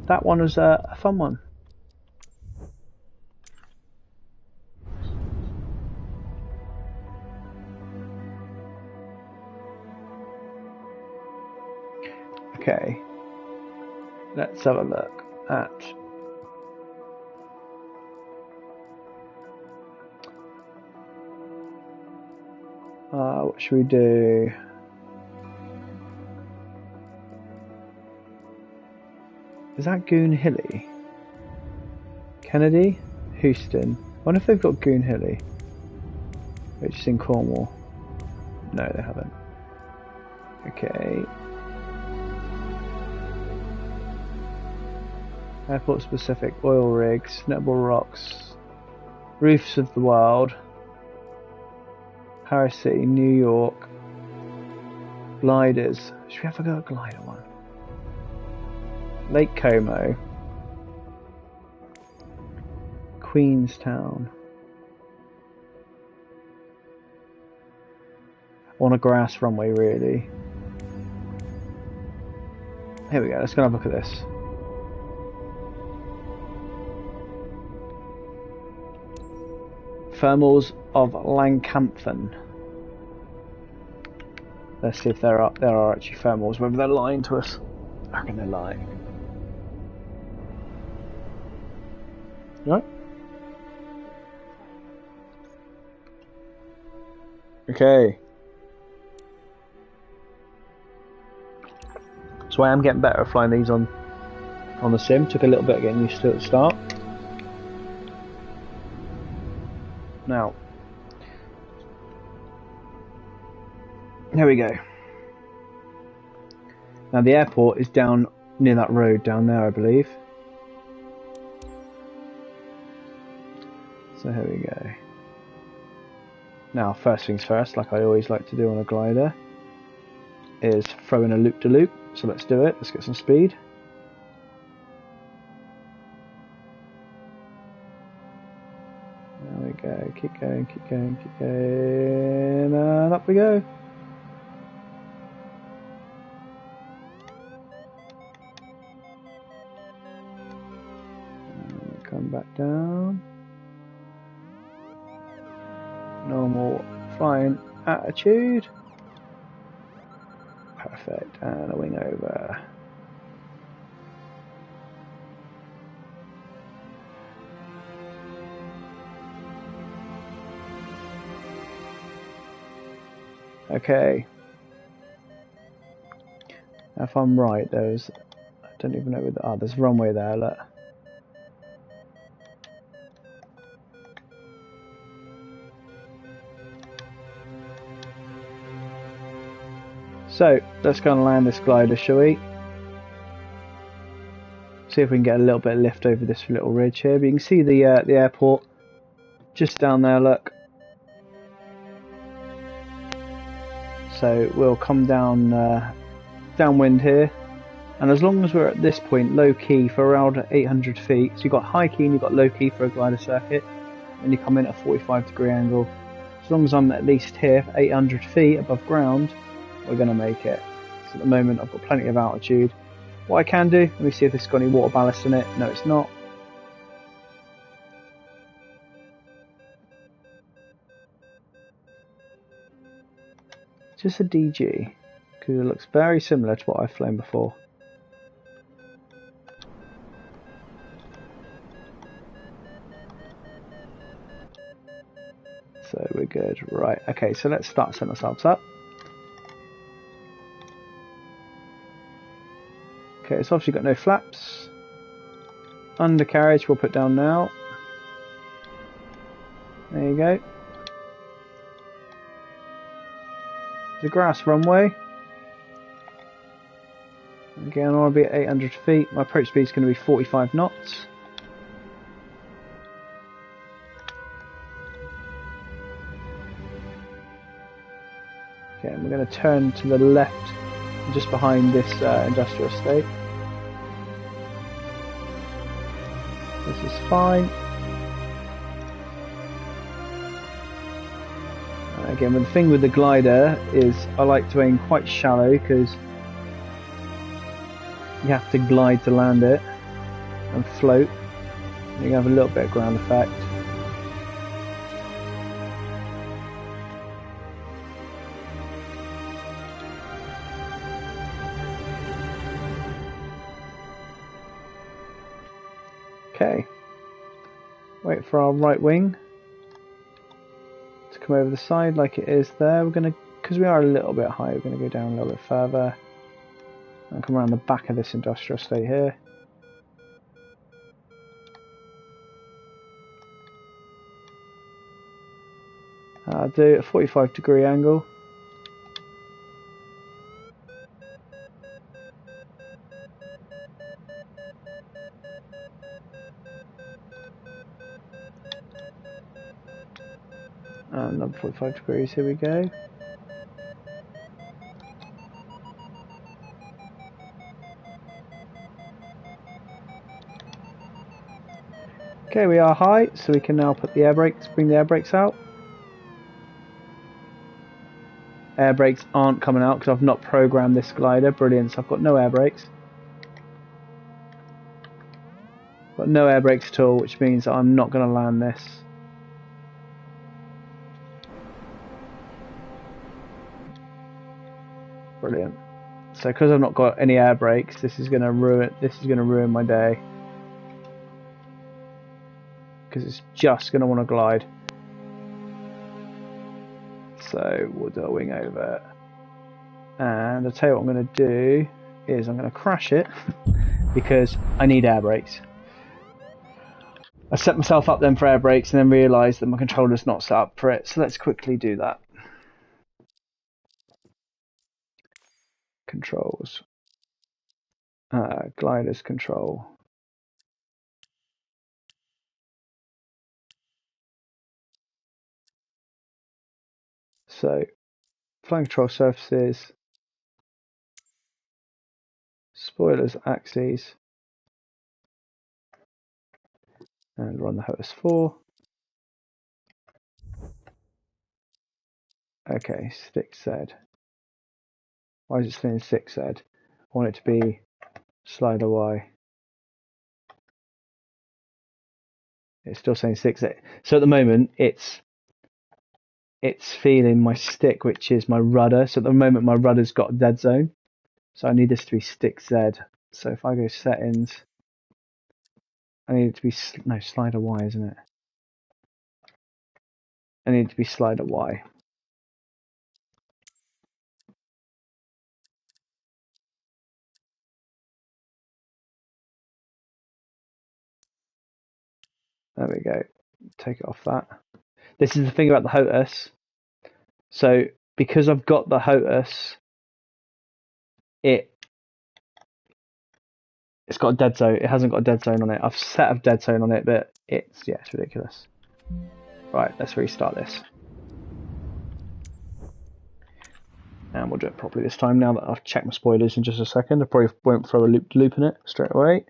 That one was a fun one. Okay, let's have a look at what should we do? Is that Goon Hilly? Kennedy? Houston. I wonder if they've got Goon Hilly, which is in Cornwall. No, they haven't. Okay. Airport specific oil rigs, notable rocks, roofs of the world, Paris City, New York, gliders. Should we have a go at glider one? Lake Como, Queenstown. On a grass runway, really. Here we go, let's go have a look at this. Thermals of Langkampfen. Let's see if there are actually thermals, whether they're lying to us. I reckon they're lying. Right? Okay. So I am getting better at flying these on the sim. Took a little bit getting used to it at the start. Now, there we go. Now the airport is down near that road down there, I believe. So here we go. Now, first things first, like I always like to do on a glider, is throw in a loop-de-loop. So let's do it. Let's get some speed. There we go. Keep going, keep going, keep going, and up we go. And come back down. Normal flying attitude. Perfect, and a wing over. Okay. Now if I'm right, I don't even know where there's a runway there, look. So, let's go and land this glider, shall we? See if we can get a little bit of lift over this little ridge here. But you can see the airport just down there, look. So we'll come down downwind here. And as long as we're at this point, low key for around 800 feet. So you've got high key and you've got low key for a glider circuit. And you come in at a 45-degree angle. As long as I'm at least here, 800 feet above ground, we're going to make it. So at the moment I've got plenty of altitude. What I can do, let me see if it's got any water ballast in it. No, it's not. Just a DG, because it looks very similar to what I've flown before. So we're good. Right, okay, so let's start setting ourselves up. Okay, it's obviously got no flaps. Undercarriage we'll put down now. There you go. It's a grass runway. Again, I want to be at 800 feet. My approach speed is going to be 45 knots. we're going to turn to the left, just behind this industrial estate. This is fine. Again, the thing with the glider is I like to aim quite shallow because you have to glide to land it and float. You have a little bit of ground effect. Okay, wait for our right wing to come over the side like it is there. We're going to, because we are a little bit high, we're going to go down a little bit further and come around the back of this industrial estate here. I'll do a 45-degree angle. Another 45 degrees, here we go. Okay, we are high, so we can now put the air brakes, bring the air brakes out. Air brakes aren't coming out because I've not programmed this glider. Brilliant, so I've got no air brakes. Got no air brakes at all, which means I'm not going to land this. Brilliant. So because I've not got any air brakes, this is going to ruin my day. Because it's just going to want to glide. So we'll do a wing over. And I'll tell you what I'm going to do is I'm going to crash it because I need air brakes. I set myself up then for air brakes and then realised that my controller's not set up for it. So let's quickly do that. Controls. Gliders control. So flying control surfaces, spoilers, axes, and run the HOTAS 4. Okay, stick Z. Why is it saying 6Z? I want it to be slider Y. It's still saying 6Z. So at the moment it's feeling my stick, which is my rudder. So at the moment my rudder's got a dead zone. So I need this to be stick Z. So if I go settings, I need it to be slider Y, isn't it? I need it to be slider Y. There we go. Take it off that. This is the thing about the HOTAS. So because I've got the HOTAS, it's got a dead zone. It hasn't got a dead zone on it. I've set a dead zone on it, but it's ridiculous. Right, let's restart this. And we'll do it properly this time now that I've checked my spoilers in just a second. I probably won't throw a loop in it straight away.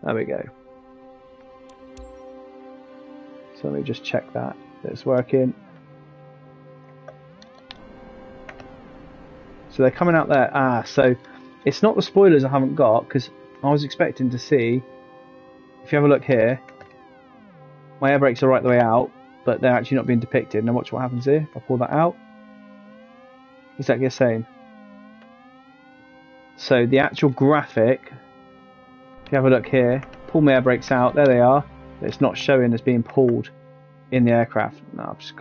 There we go. So let me just check that it's working. So they're coming out there. So it's not the spoilers I haven't got, because I was expecting to see, if you have a look here, my air brakes are right the way out, but they're actually not being depicted. Now watch what happens here. If I pull that out, exactly the same. So the actual graphic, if you have a look here, pull my air brakes out, there they are. It's not showing as being pulled in the aircraft. Now I've just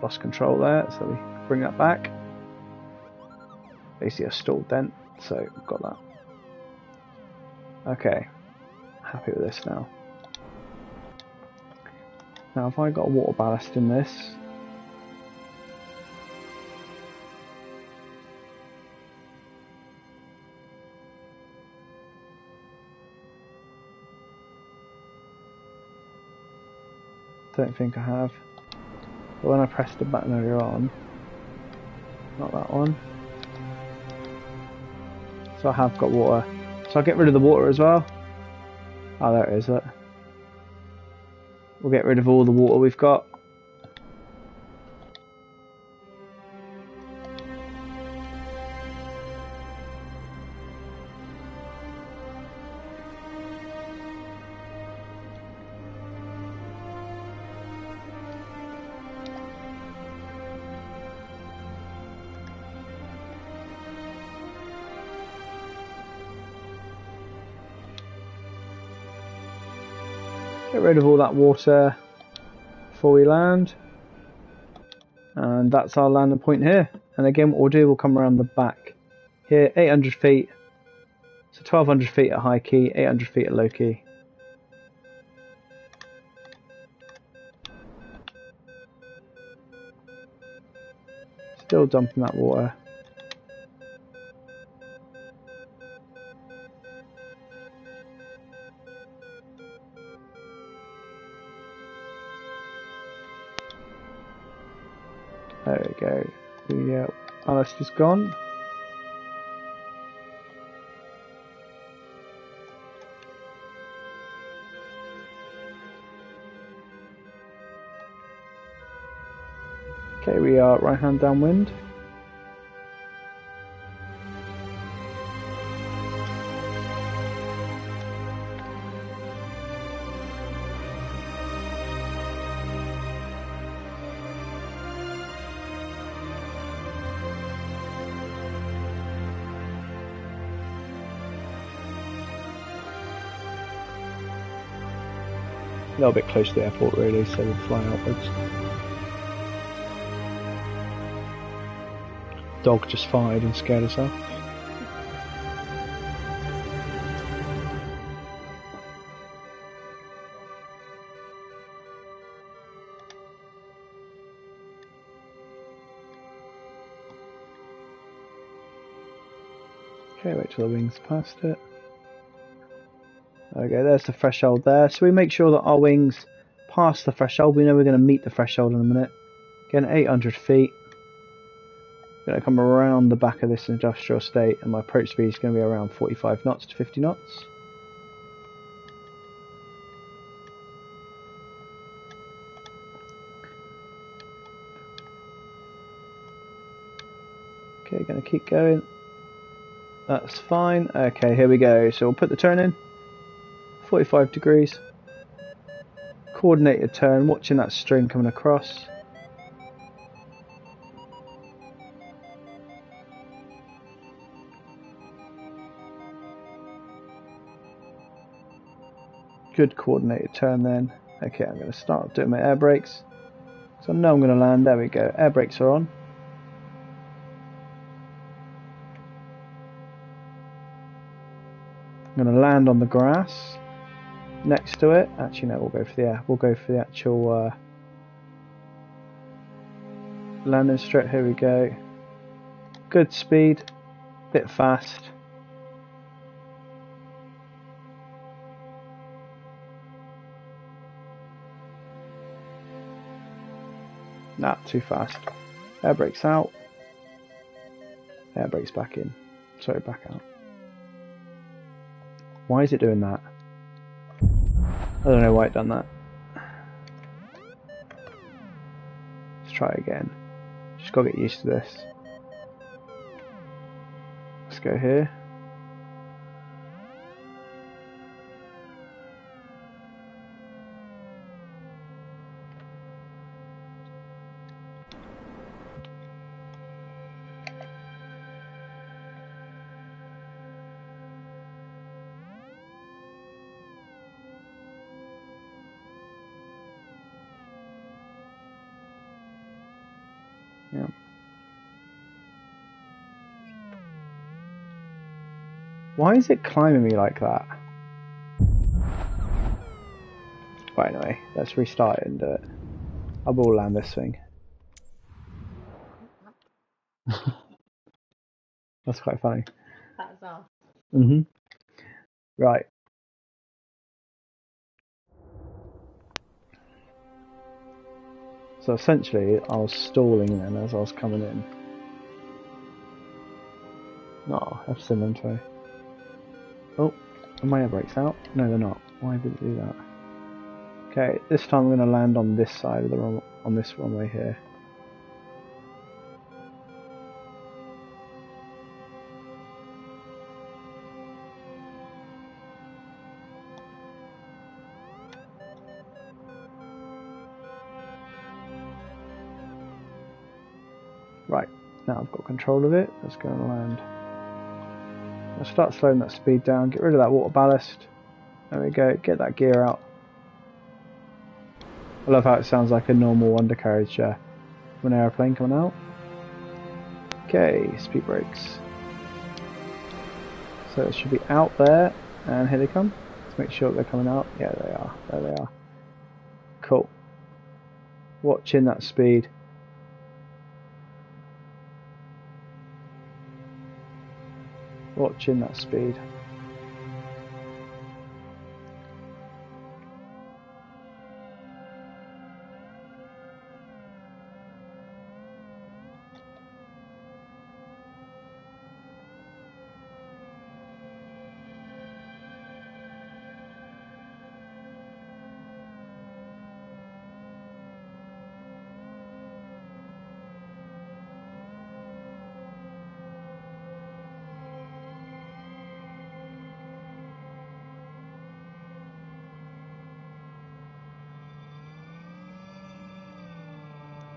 lost control there, so we bring that back. Basically a stalled dent, so we've got that. Okay, happy with this now. Now have I got a water ballast in this? Don't think I have. But when I pressed the button earlier on, not that one. So I have got water. So I'll get rid of the water as well. Oh, there it is, look. We'll get rid of all the water we've got. Get rid of all that water before we land. And that's our landing point here. And again, what we'll do, we'll come around the back here, 800 feet. So 1200 feet at high key, 800 feet at low key. Still dumping that water. There we go. The ballast is gone. Okay, we are right hand downwind. A little bit close to the airport really, so we'll fly outwards. Dog just fired and scared herself. Okay, wait till the wings past it. Okay, there's the threshold there. So we make sure that our wings pass the threshold. We know we're going to meet the threshold in a minute. Again, 800 feet. I'm going to come around the back of this industrial estate, and my approach speed is going to be around 45 knots to 50 knots. Okay, going to keep going. That's fine. Okay, here we go. So we'll put the turn in. 45 degrees. Coordinated turn, watching that string coming across. Good coordinated turn then. Okay, I'm going to start doing my air brakes. So I know I'm going to land. There we go. Air brakes are on. I'm going to land on the grass next to it. Actually, no, we'll go for the air. We'll go for the actual landing strip. Here we go. Good speed. Bit fast. Not too fast. Air brakes out. Air brakes back in. Sorry, back out. Why is it doing that? I don't know why it done that. Let's try again. Just gotta get used to this. Let's go here. Yeah. Why is it climbing me like that? Right, anyway, let's restart it and do it. I will land this thing. That's quite funny. That's all. Right. So essentially, I was stalling then as I was coming in. No, F7 intro. Oh, are my air brakes out? No, they're not. Why did it do that? Okay, this time I'm going to land on this side of the on this runway here. Right, now I've got control of it. Let's go and land. I'll start slowing that speed down, get rid of that water ballast. There we go, get that gear out. I love how it sounds like a normal undercarriage of an aeroplane coming out. Okay, speed brakes. So it should be out there, and here they come. Let's make sure they're coming out. Yeah, they are. There they are. Cool. Watching that speed. Watching that speed.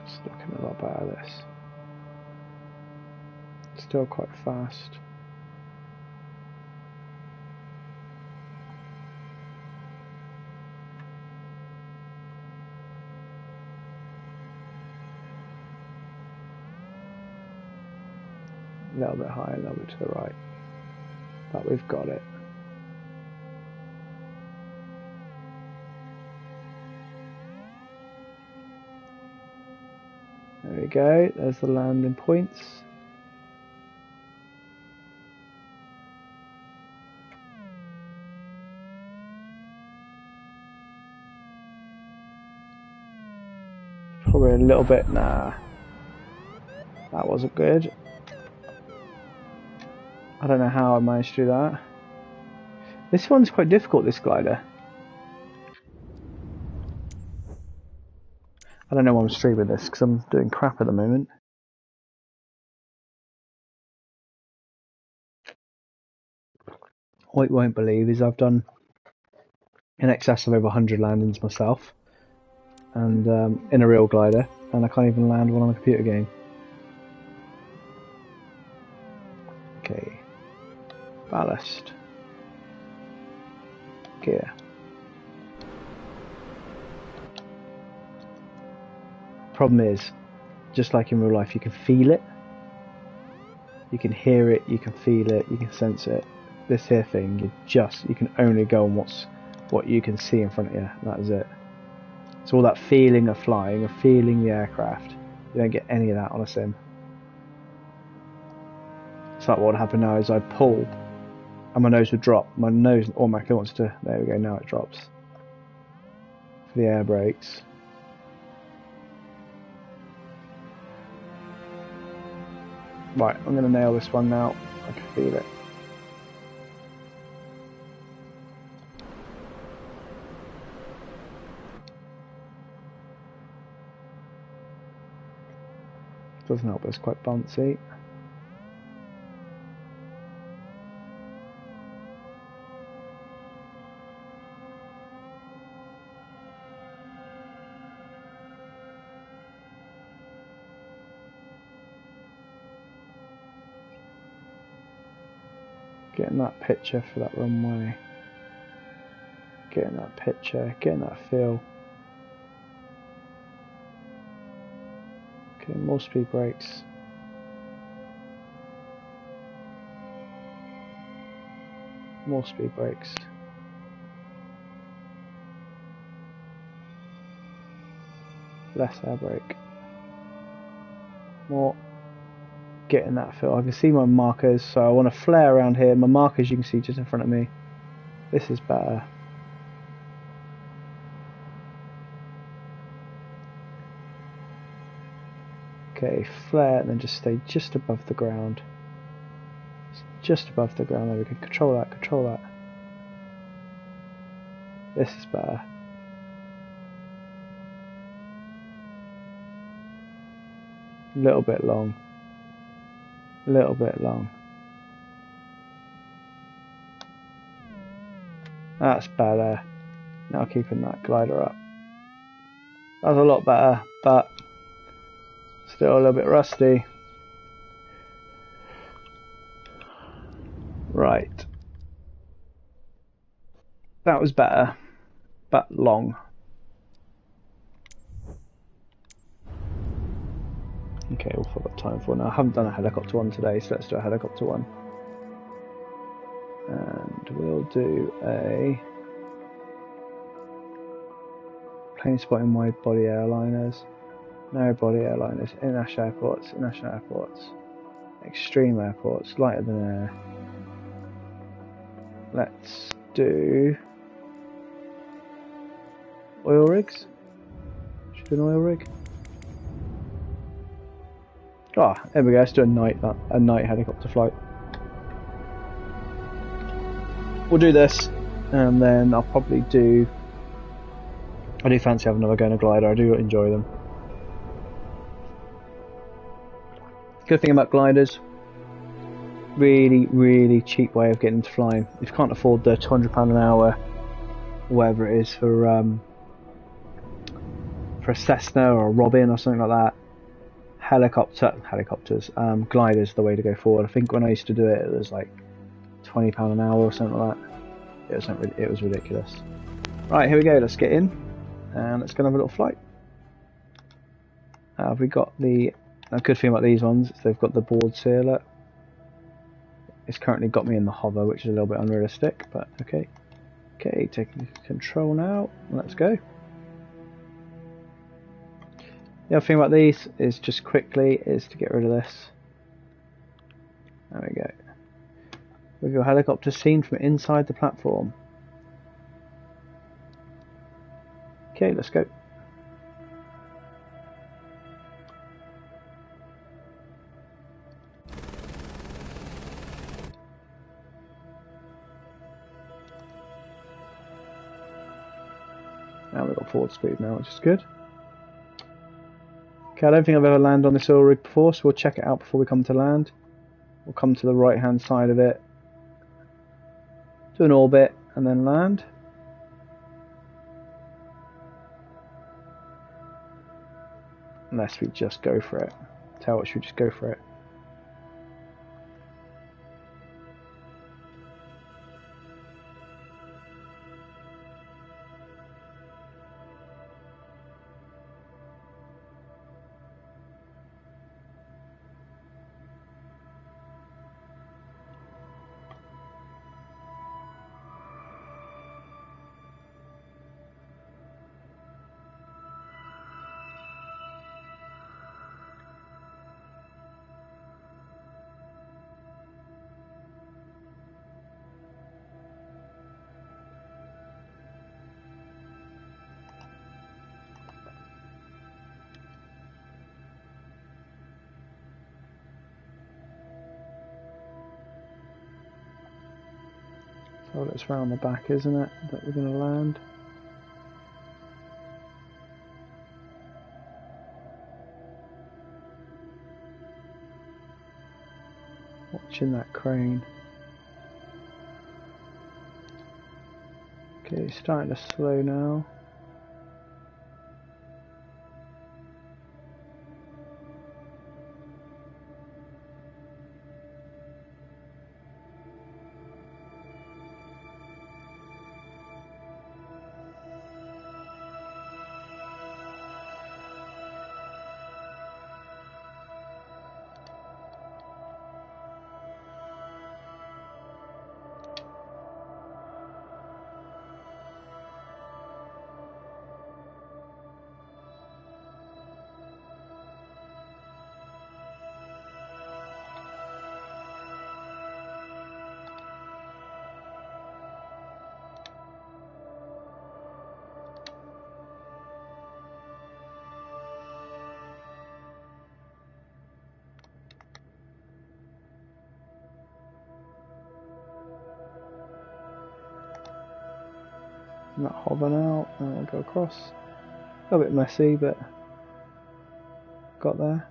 It's looking a lot better, this. Still quite fast. A little bit higher, a little bit to the right. But we've got it. There we go, there's the landing points. Probably a little bit, nah. That wasn't good. I don't know how I managed to do that. This one's quite difficult, this glider. I don't know why I'm streaming this, because I'm doing crap at the moment. What you won't believe is I've done in excess of over 100 landings myself, and in a real glider, and I can't even land one on a computer game. Okay, ballast, gear. Problem is, just like in real life, you can feel it, you can hear it, you can feel it, you can sense it. This here thing, you can only go on what you can see in front of you. That is it. It's all that feeling of flying, of feeling the aircraft. You don't get any of that on a sim. It's like what would happen now is I'd pull, and my nose would drop. My nose automatically wants to. There we go. Now it drops. For the air brakes. Right, I'm going to nail this one now. I can feel it. Doesn't help, but it's quite bouncy. Getting that picture for that runway. Getting that picture, getting that feel. Okay, more speed brakes. More speed brakes. Less air brake. More. Getting that feel. I can see my markers, so I want to flare around here. My markers you can see just in front of me. This is better. Okay, flare and then just stay just above the ground. Just above the ground. There we go. Control that, control that. This is better. A little bit long. A little bit long. That's better. Now keeping that glider up. That's a lot better, but still a little bit rusty. Right. That was better, but long. Okay, all I've got time for now. I haven't done a helicopter one today, so let's do a helicopter one. And we'll do a plane spotting wide body airliners, narrow body airliners, international airports, extreme airports, lighter than air. Let's do oil rigs. Should we do an oil rig? Ah, there we go. Let's do a night helicopter flight. We'll do this, and then I'll probably do. I do fancy having another go in a glider. I do enjoy them. Good thing about gliders, really, really cheap way of getting into flying. If you can't afford the £200 an hour, whatever it is for a Cessna or a Robin or something like that, helicopters, gliders, the way to go forward. I think when I used to do it, it was like £20 an hour or something like that. It was ridiculous. Right, here we go. Let's get in and let's go and have a little flight. We got the good thing about these ones is they've got the board sealer. It's currently got me in the hover, which is a little bit unrealistic, but okay. Okay, taking control now. Let's go. The other thing about these is just quickly is to get rid of this. There we go. With your helicopter seen from inside the platform. Okay, let's go. Now we've got forward speed now, which is good. Okay, I don't think I've ever landed on this oil rig before, so we'll check it out before we come to land. We'll come to the right hand side of it, do an orbit, and then land. Unless we just go for it. Tell what, should we just go for it? So it's round the back, isn't it, that we're going to land? Watching that crane. Okay, it's starting to slow now. That hover now, and I'll go across. A little bit messy, but got there.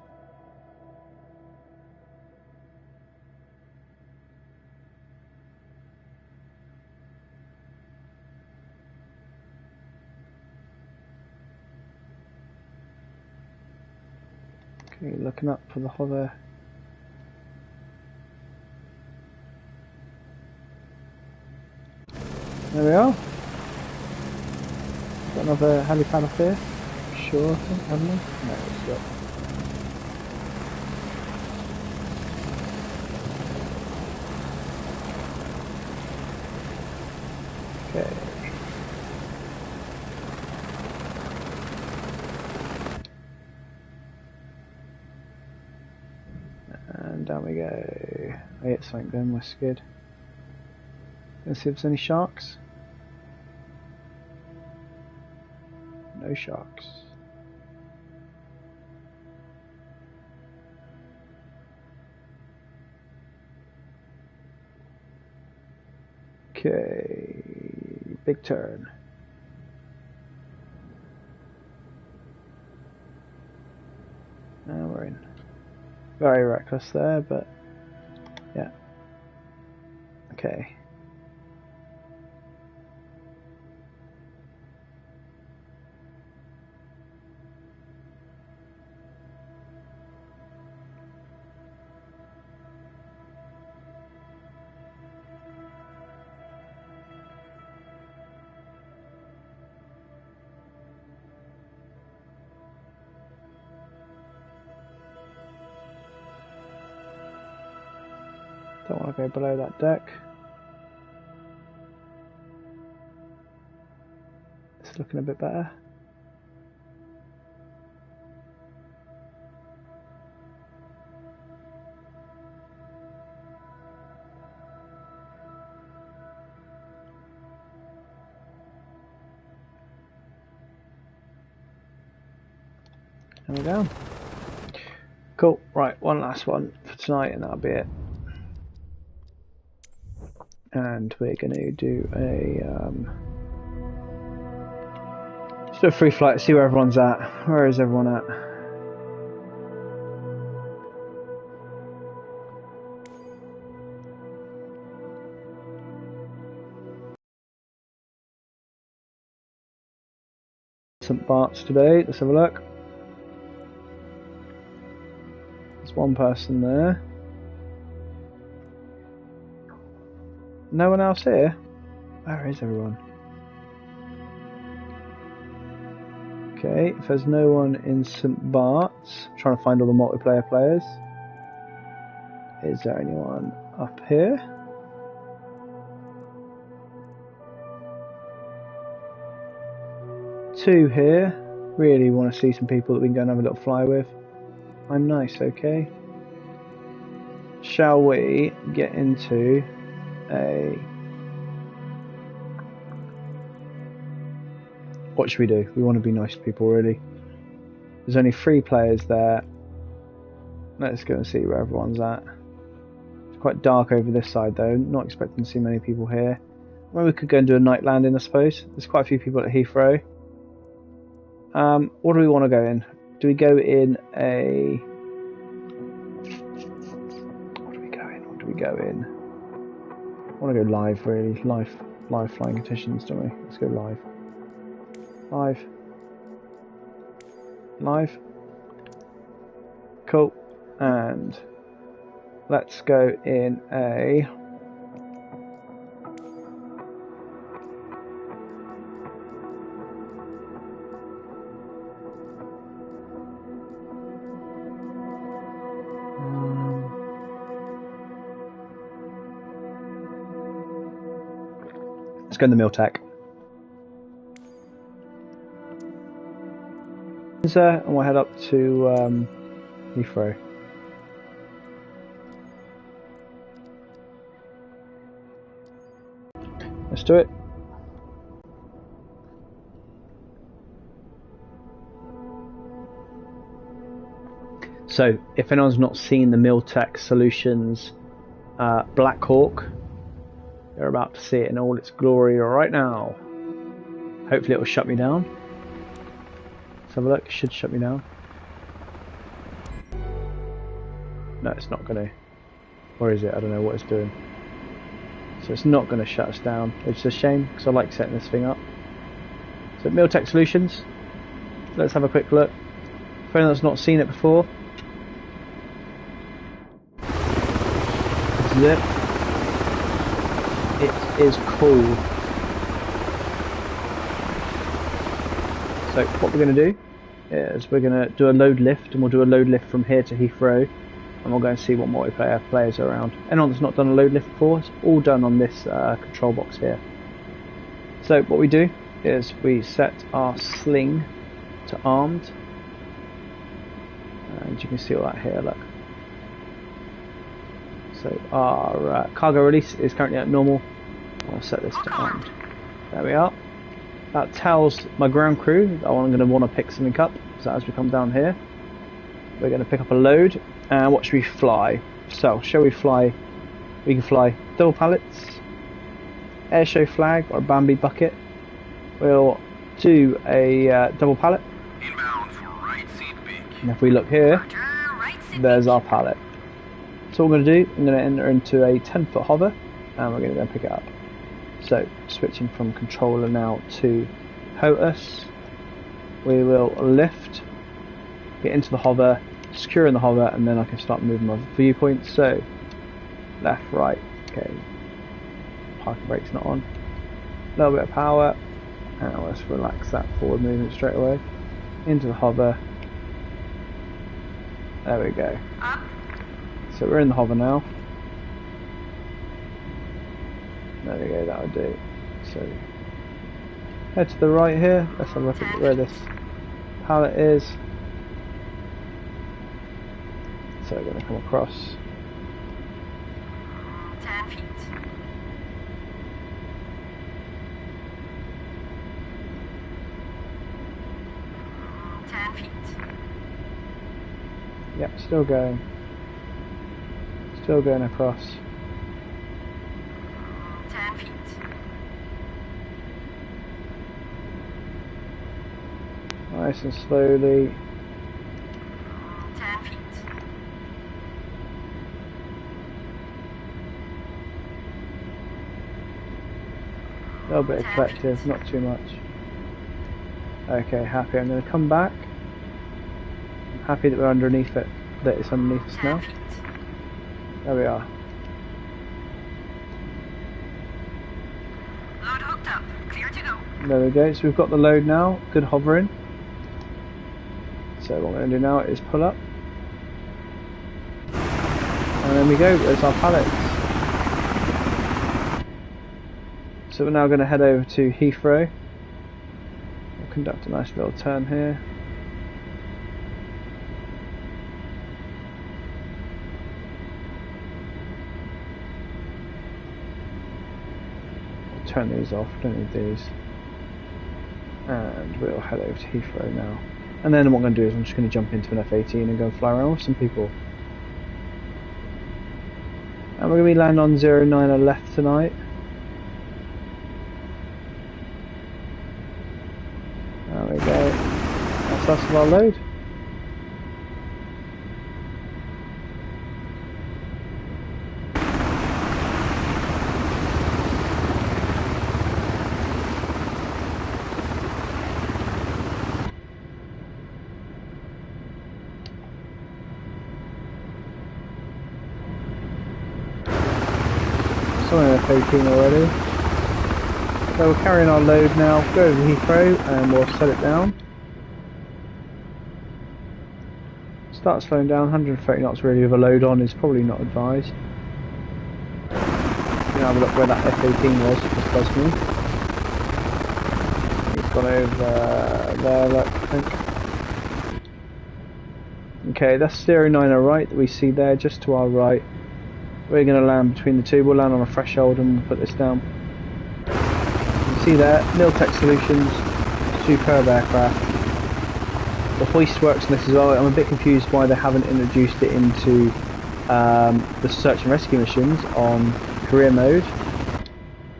Okay, looking up for the hover. There we are. Got another helipad up here. Sure, I think, haven't we? No, it's got. Okay. And down we go. I hit something then, my skid. Let's see if there's any sharks. No sharks. Okay, big turn. Now we're in. Very reckless there, but yeah. Okay. Don't want to go below that deck. It's looking a bit better. And we're down. Cool. Right, one last one for tonight, and that'll be it. And we're going to do a just do a free flight, see where everyone's at. Where is everyone at? St. Bart's today. Let's have a look. There's one person there. No one else here? Where is everyone? Okay, if there's no one in St. Bart's, I'm trying to find all the multiplayer players. Is there anyone up here? Two here. Really want to see some people that we can go and have a little fly with. I'm nice, okay. Shall we get into what should we do? We want to be nice to people, really. There's only 3 players there. Let's go and see where everyone's at. It's quite dark over this side though, not expecting to see many people here. Well, we could go and do a night landing, I suppose. There's quite a few people at Heathrow. What do we want to go in? Do we go in a... What do we go in? What do we go in? I want to go live, really. Live flying conditions, don't we? Let's go live. Live. Cool. And let's go in a... Let's go in the Miltech. And we'll head up to Heathrow. Let's do it. So, if anyone's not seen the Miltech Solutions Black Hawk, you're about to see it in all its glory right now. Hopefully it will shut me down. Let's have a look. It should shut me down. No, it's not going to. Or is it? I don't know what it's doing. So it's not going to shut us down, which is a shame because I like setting this thing up. So Miltech Solutions. Let's have a quick look. For anyone that's not seen it before. This is it. It is cool. So what we're going to do is we're going to do a load lift, and we'll do a load lift from here to Heathrow, and we'll go and see what multiplayer players are around. Anyone that's not done a load lift before, it's all done on this control box here. So what we do is we set our sling to armed, and you can see all that here, look. So our cargo release is currently at normal. I'll set this to armed. There we are. That tells my ground crew that I'm going to want to pick something up. So as we come down here, we're going to pick up a load. And what should we fly? So shall we fly? We can fly double pallets, airshow flag, or a Bambi bucket. We'll do a double pallet. Inbound for right seat big. And if we look here, there's our pallet. So what we're going to do, I'm going to enter into a 10-foot hover, and we're going to go and pick it up. So switching from controller now to HOTAS, we will lift, get into the hover, secure in the hover, and then I can start moving my viewpoint. So left, right, okay. Parking brake's not on. A little bit of power, and let's relax that forward movement straight away. Into the hover. There we go. So we're in the hover now. There we go, that'll do. So head to the right here. Let's have a look at where this pallet is. So we're going to come across. 10 feet. Yep, still going. Still going across. 10 feet. Nice and slowly. 10 feet. A little bit of collective, not too much. Okay, happy. I'm going to come back. I'm happy that we're underneath it, that it's underneath us now. 10 feet. There we are. Load hooked up. Clear to go. There we go. So we've got the load now. Good hovering. So what we're going to do now is pull up. And there we go. There's our pallets. So we're now going to head over to Heathrow. We'll conduct a nice little turn here. I'll turn these off, don't need these. And we'll head over to Heathrow now. And then what I'm going to do is I'm just going to jump into an F-18 and go and fly around with some people. And we're going to be landing on 09 left tonight. There we go. That's us with our load. Someone in F-18 already. So we're carrying our load now, go over to Heathrow and we'll set it down. Start slowing down, 130 knots really with a load on is probably not advised. You can have a look where that F-18 was, just buzzed me. It's gone over there, look, I think. Okay, that's 09 right that we see there, just to our right. We're going to land between the two, we'll land on a threshold and we'll put this down. See there, Miltech Solutions, superb aircraft. The hoist works on this as well. I'm a bit confused why they haven't introduced it into the search and rescue missions on career mode,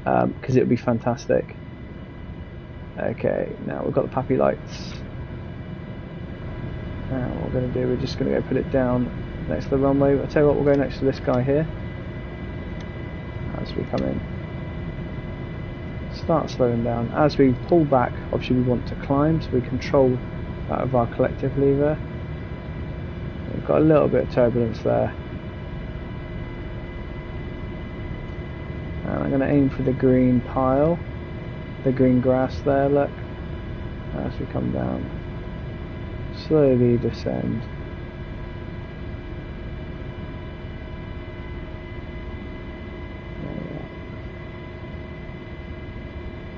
because it would be fantastic. Okay, now we've got the Pappy lights. Now what we're going to do, we're just going to go put it down next to the runway. I'll tell you what, we'll go next to this guy here. As we come in. Start slowing down. As we pull back, obviously we want to climb, so we control that with our collective lever. We've got a little bit of turbulence there. And I'm going to aim for the green pile, the green grass there, look. As we come down, slowly descend.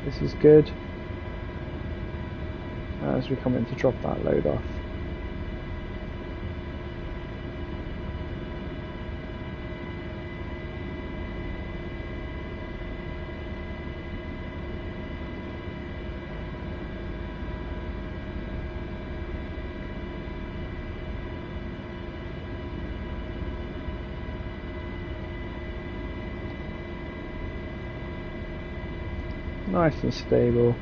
This is good. As we come in to drop that load off. Nice and stable,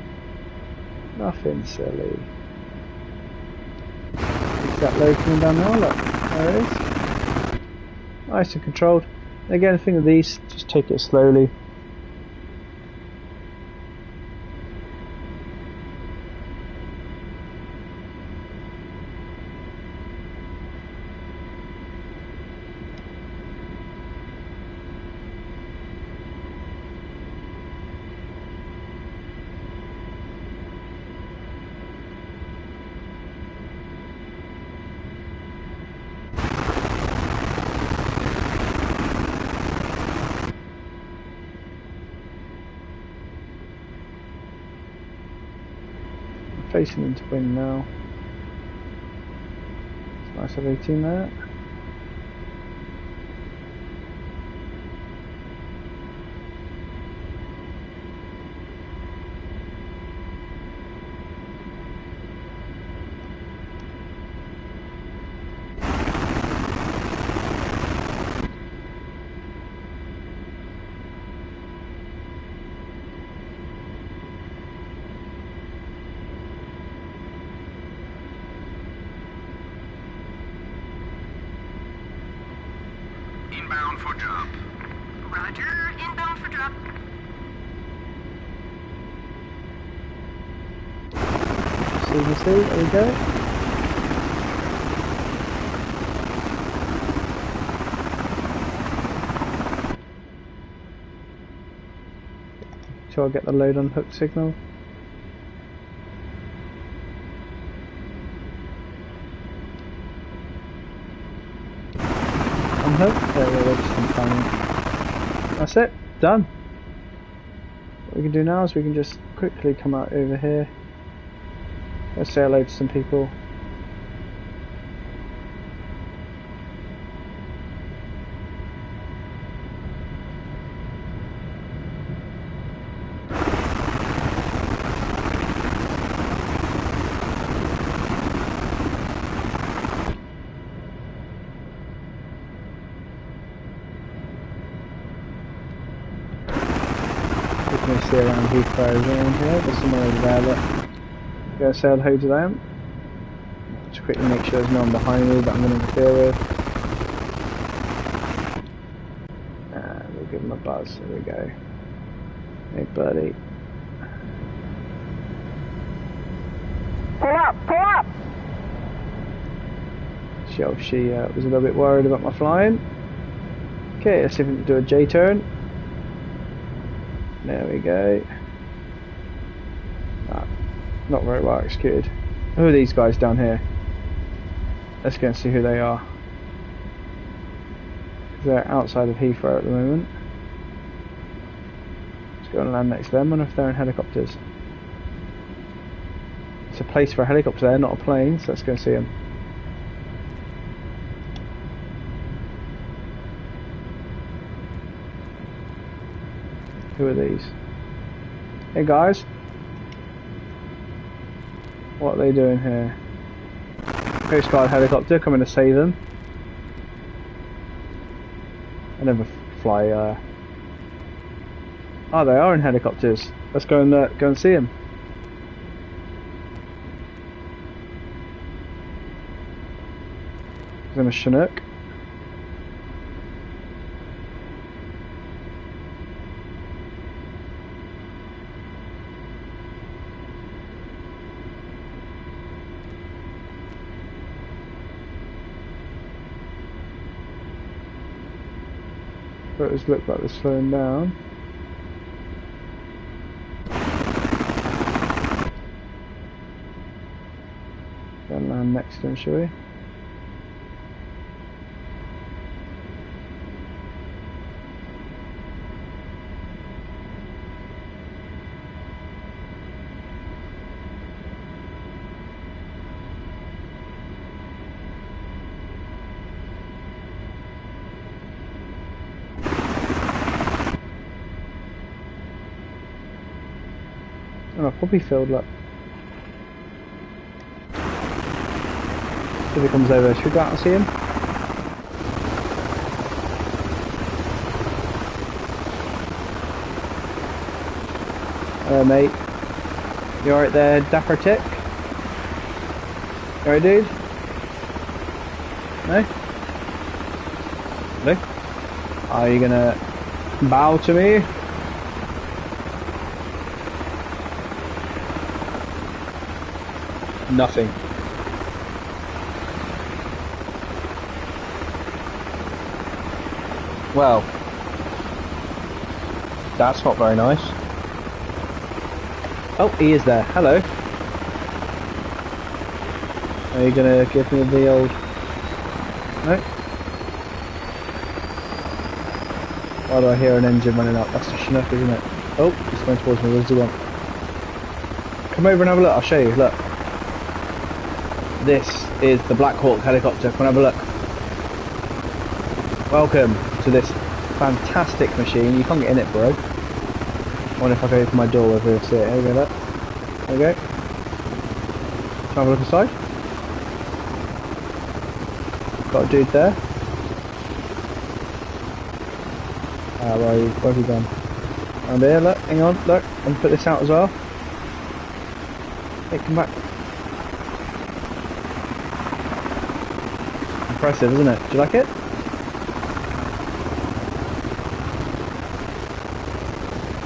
nothing silly. Is that load coming down now? Look, there it is. Nice and controlled. Again, the thing with these, just take it slowly. Facing into wind now. It's nice of 18 there. Inbound for drop. Roger, inbound for drop. See, there we go. Shall I get the load on hook signal? Unhook? There we go, just unpanning. That's it, done. What we can do now is we can just quickly come out over here. Let's say hello to some people. You can see around Heathrow around here, there's somewhere over there, but go say hello to them. Just quickly make sure there's no one behind me that I'm going to interfere with. And we'll give them a buzz, there we go. Hey buddy. Pull up! Pull up! She was a little bit worried about my flying. Okay, let's see if we can do a J-turn. There we go. Ah, not very well executed. Who are these guys down here? Let's go and see who they are. They're outside of Heathrow at the moment. Let's go and land next to them. I wonder if they're in helicopters. It's a place for a helicopter there, not a plane, so let's go and see them. Who are these? Hey guys. What are they doing here? Coast Guard helicopter coming to save them. I never fly. Oh, they are in helicopters. Let's go and see them. gonna Chinook. Photos look like they're slowing down. Go and land next to him, shall we? And I've probably filled up. If he comes over, should we go out and see him? Hello mate. You alright there, Dapper Tick? You alright dude? No? No? Are you gonna bow to me? Nothing. Well, that's not very nice. Oh, he is there. Hello. Are you gonna give me the old... No? Why do I hear an engine running up? That's the Chinook, isn't it? Oh, he's going towards me. What does he want? Come over and have a look. I'll show you. Look. This is the Black Hawk helicopter. Come and have a look. Welcome to this fantastic machine. You can't get in it, bro. I wonder if I can open my door whether you'll see it. Here we go, look. There we go. Can I have a look inside? Got a dude there. Ah, where have you gone? Around here, look, hang on, look. I'm gonna put this out as well. Hey, come back. Impressive, isn't it? Do you like it?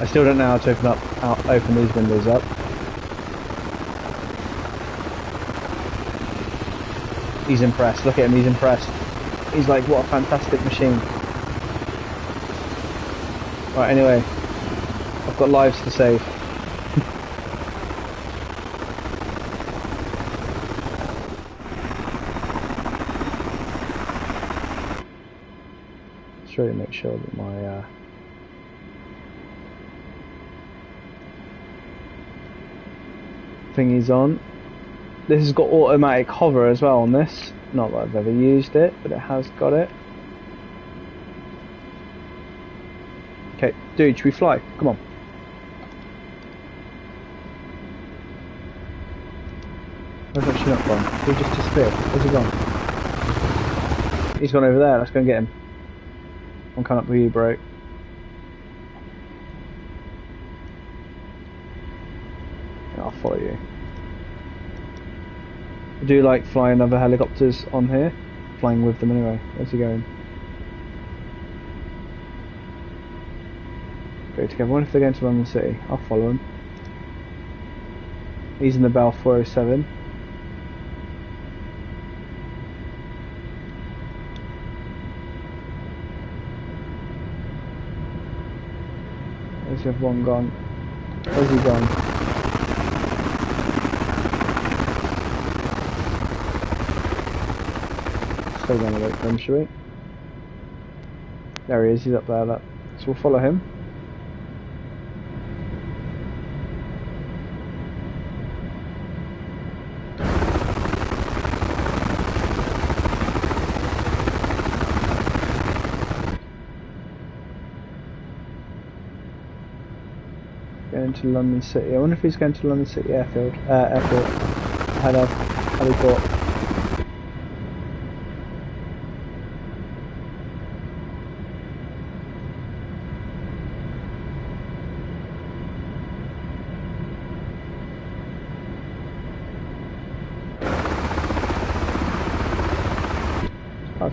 I still don't know how to open these windows up. He's impressed. Look at him. He's impressed. He's like, what a fantastic machine. Right. Anyway, I've got lives to save. Let's really make sure that my thingy's on. This has got automatic hover as well on this. Not that I've ever used it, but it has got it. Okay, dude, should we fly? Come on. Where's that Chinook gone? He just disappeared. Where's he gone? He's gone over there. Let's go and get him. I'm coming up with you, bro. I'll follow you. I do like flying other helicopters on here. Flying with them anyway. Where's he going? Go together. I wonder if they're going to London City. I'll follow him. He's in the Bell 407. Where's the other one gone? Where's he gone? Still going to wait for him, shall we? There he is, he's up there, look. So we'll follow him. Going to London City. I wonder if he's going to London City airport. Ahead of heliport.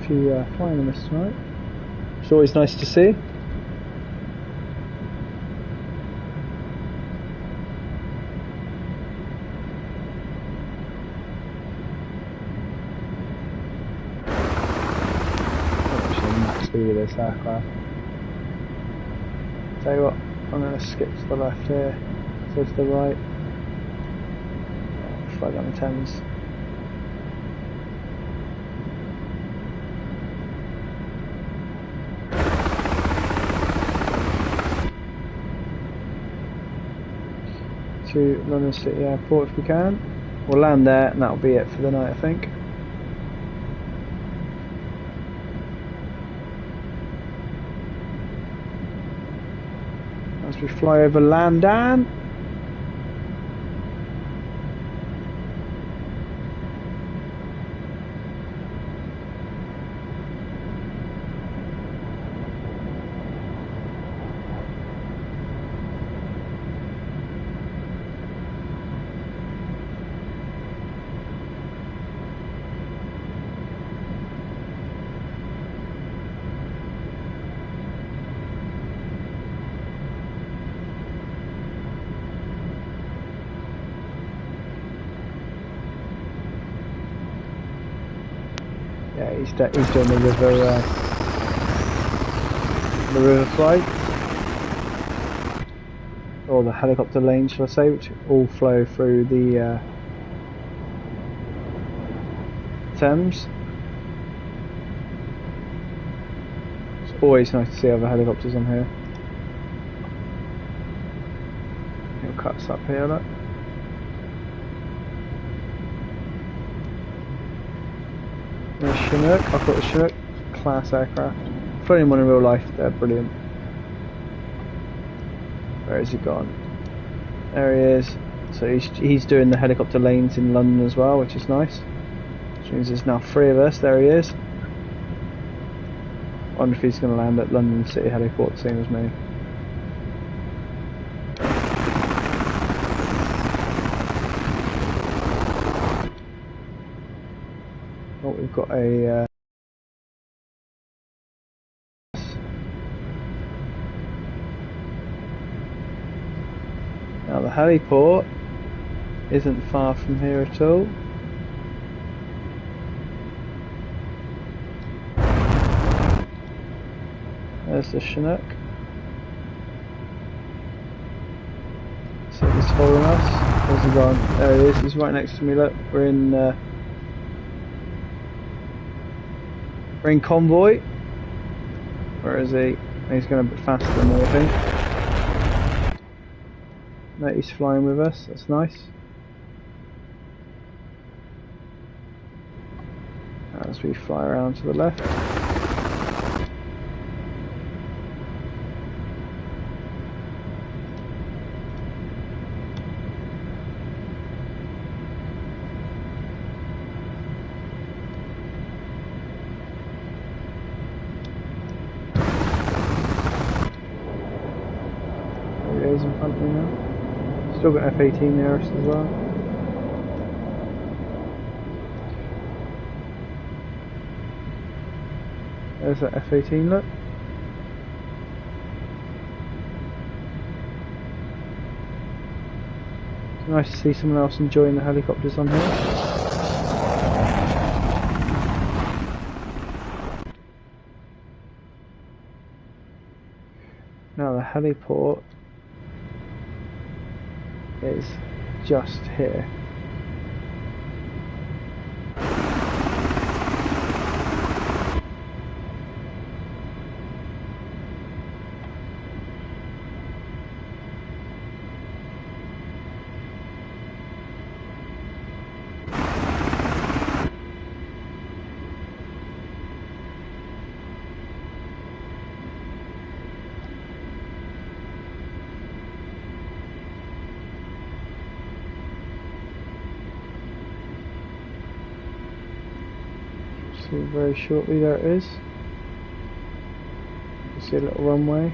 a few flying on this tonight. It's always nice to see. Actually, max speed of this aircraft. Tell you what, I'm going to skip to the left here, so to the right. Fly down the Thames. To London City Airport if we can. We'll land there and that'll be it for the night, I think. As we fly over Landan. Yeah, he's doing the river flight, or the helicopter lane, shall I say, which all flow through the Thames. It's always nice to see other helicopters on here. Little cuts up here, look. There's Chinook. I've got the Chinook, class aircraft. Flown one in real life, they're brilliant. Where has he gone? There he is. So he's doing the helicopter lanes in London as well, which is nice. Which means there's now 3 of us. There he is. I wonder if he's going to land at London City Heliport, same as me. Oh, we've got a now the heliport isn't far from here at all. There's the Chinook. See if he's following us. Where's he gone? There he is. He's right next to me. Look, we're in convoy. Where is he? He's going a bit faster than me, I think. No, he's flying with us. That's nice. As we fly around to the left. In front of me now. Still got F-18 nearest as well. There's that F-18, look. It's nice to see someone else enjoying the helicopters on here. Now the heliport is just here. Very shortly, there it is. You see a little runway.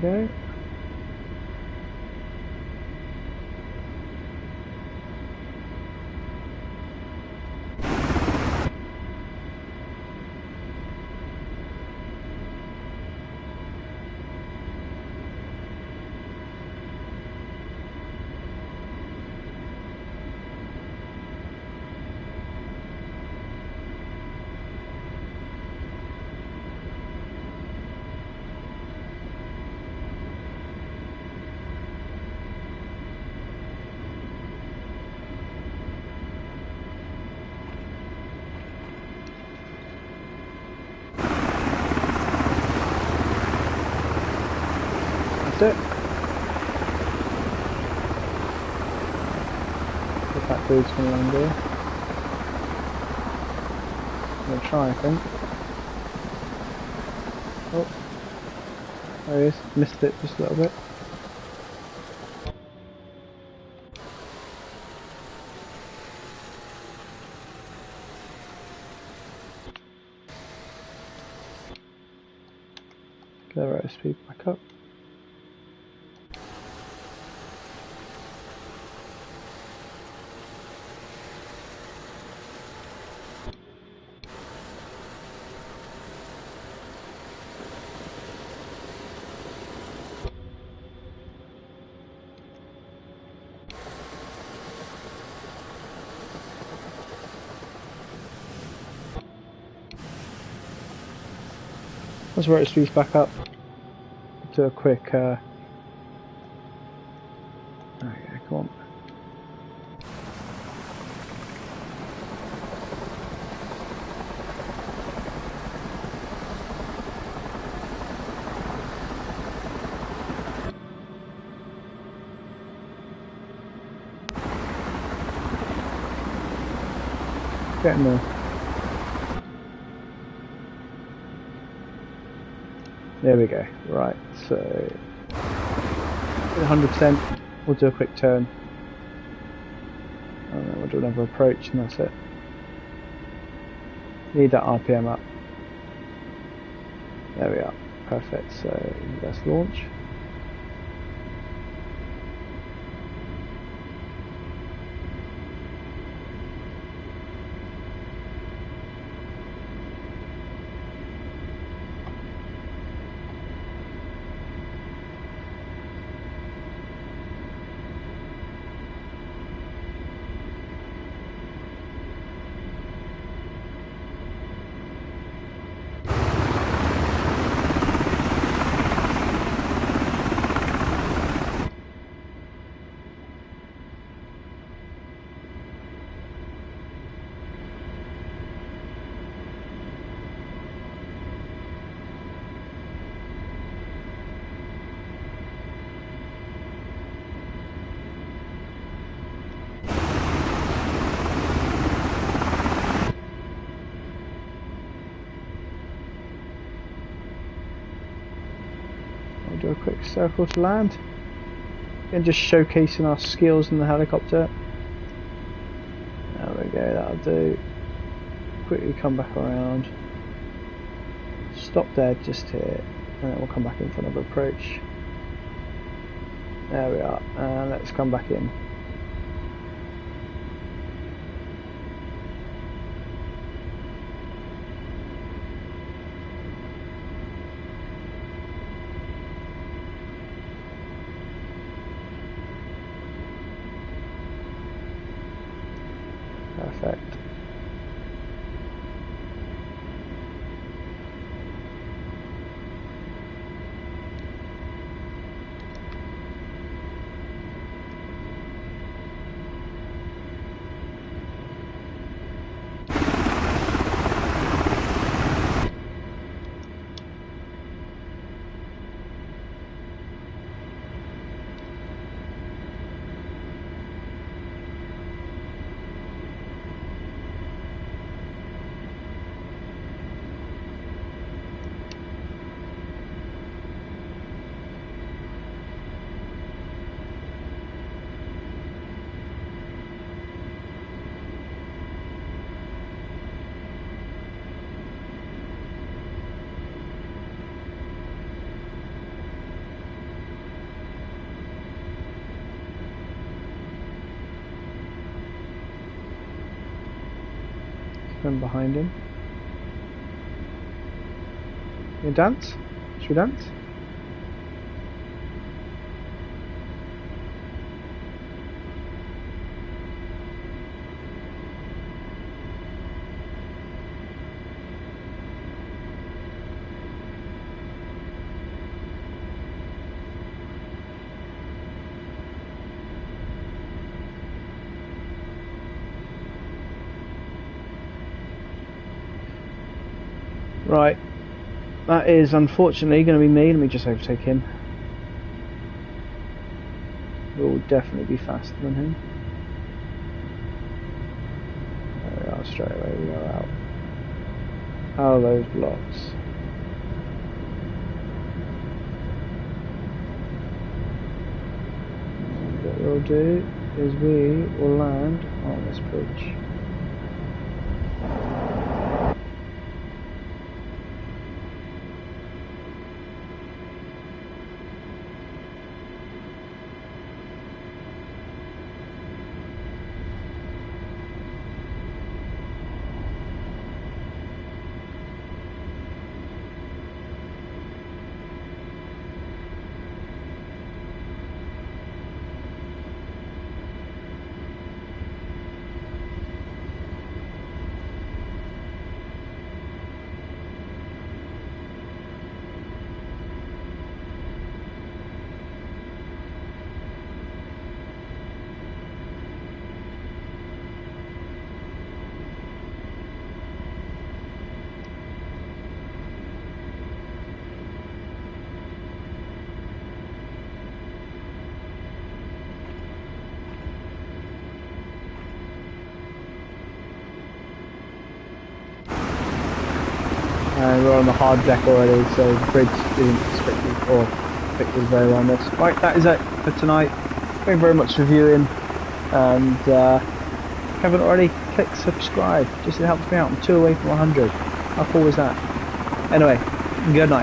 go. That's it. If that dude's going to land here. I'm going to try, I think. Oh. There he is. Missed it just a little bit. Get the rate of speed back up. Let's rate speeds back up. Do a quick. There we go, come on. Getting there. There we go. Right, so 100%. We'll do a quick turn, and then we'll do another approach, and that's it. Need that RPM up. There we are. Perfect. So let's launch. Do a quick circle to land and just showcasing our skills in the helicopter. There we go, that'll do. Quickly come back around, stop dead just here, and then we'll come back in for another approach. There we are, and let's come back in. Perfect. From behind him. You dance? Should we dance? Right, that is unfortunately going to be me. Let me just overtake him. We'll definitely be faster than him. There we are, straight away we are out. Out of those blocks. What we'll do is we will land on this bridge. And we're on the hard deck already, so the bridge didn't pick us very well on this. Right, that is it for tonight. Thank you very much for viewing, and if you haven't already, click subscribe, just to help me out. I'm 2 away from 100. How cool is that? Anyway, good night.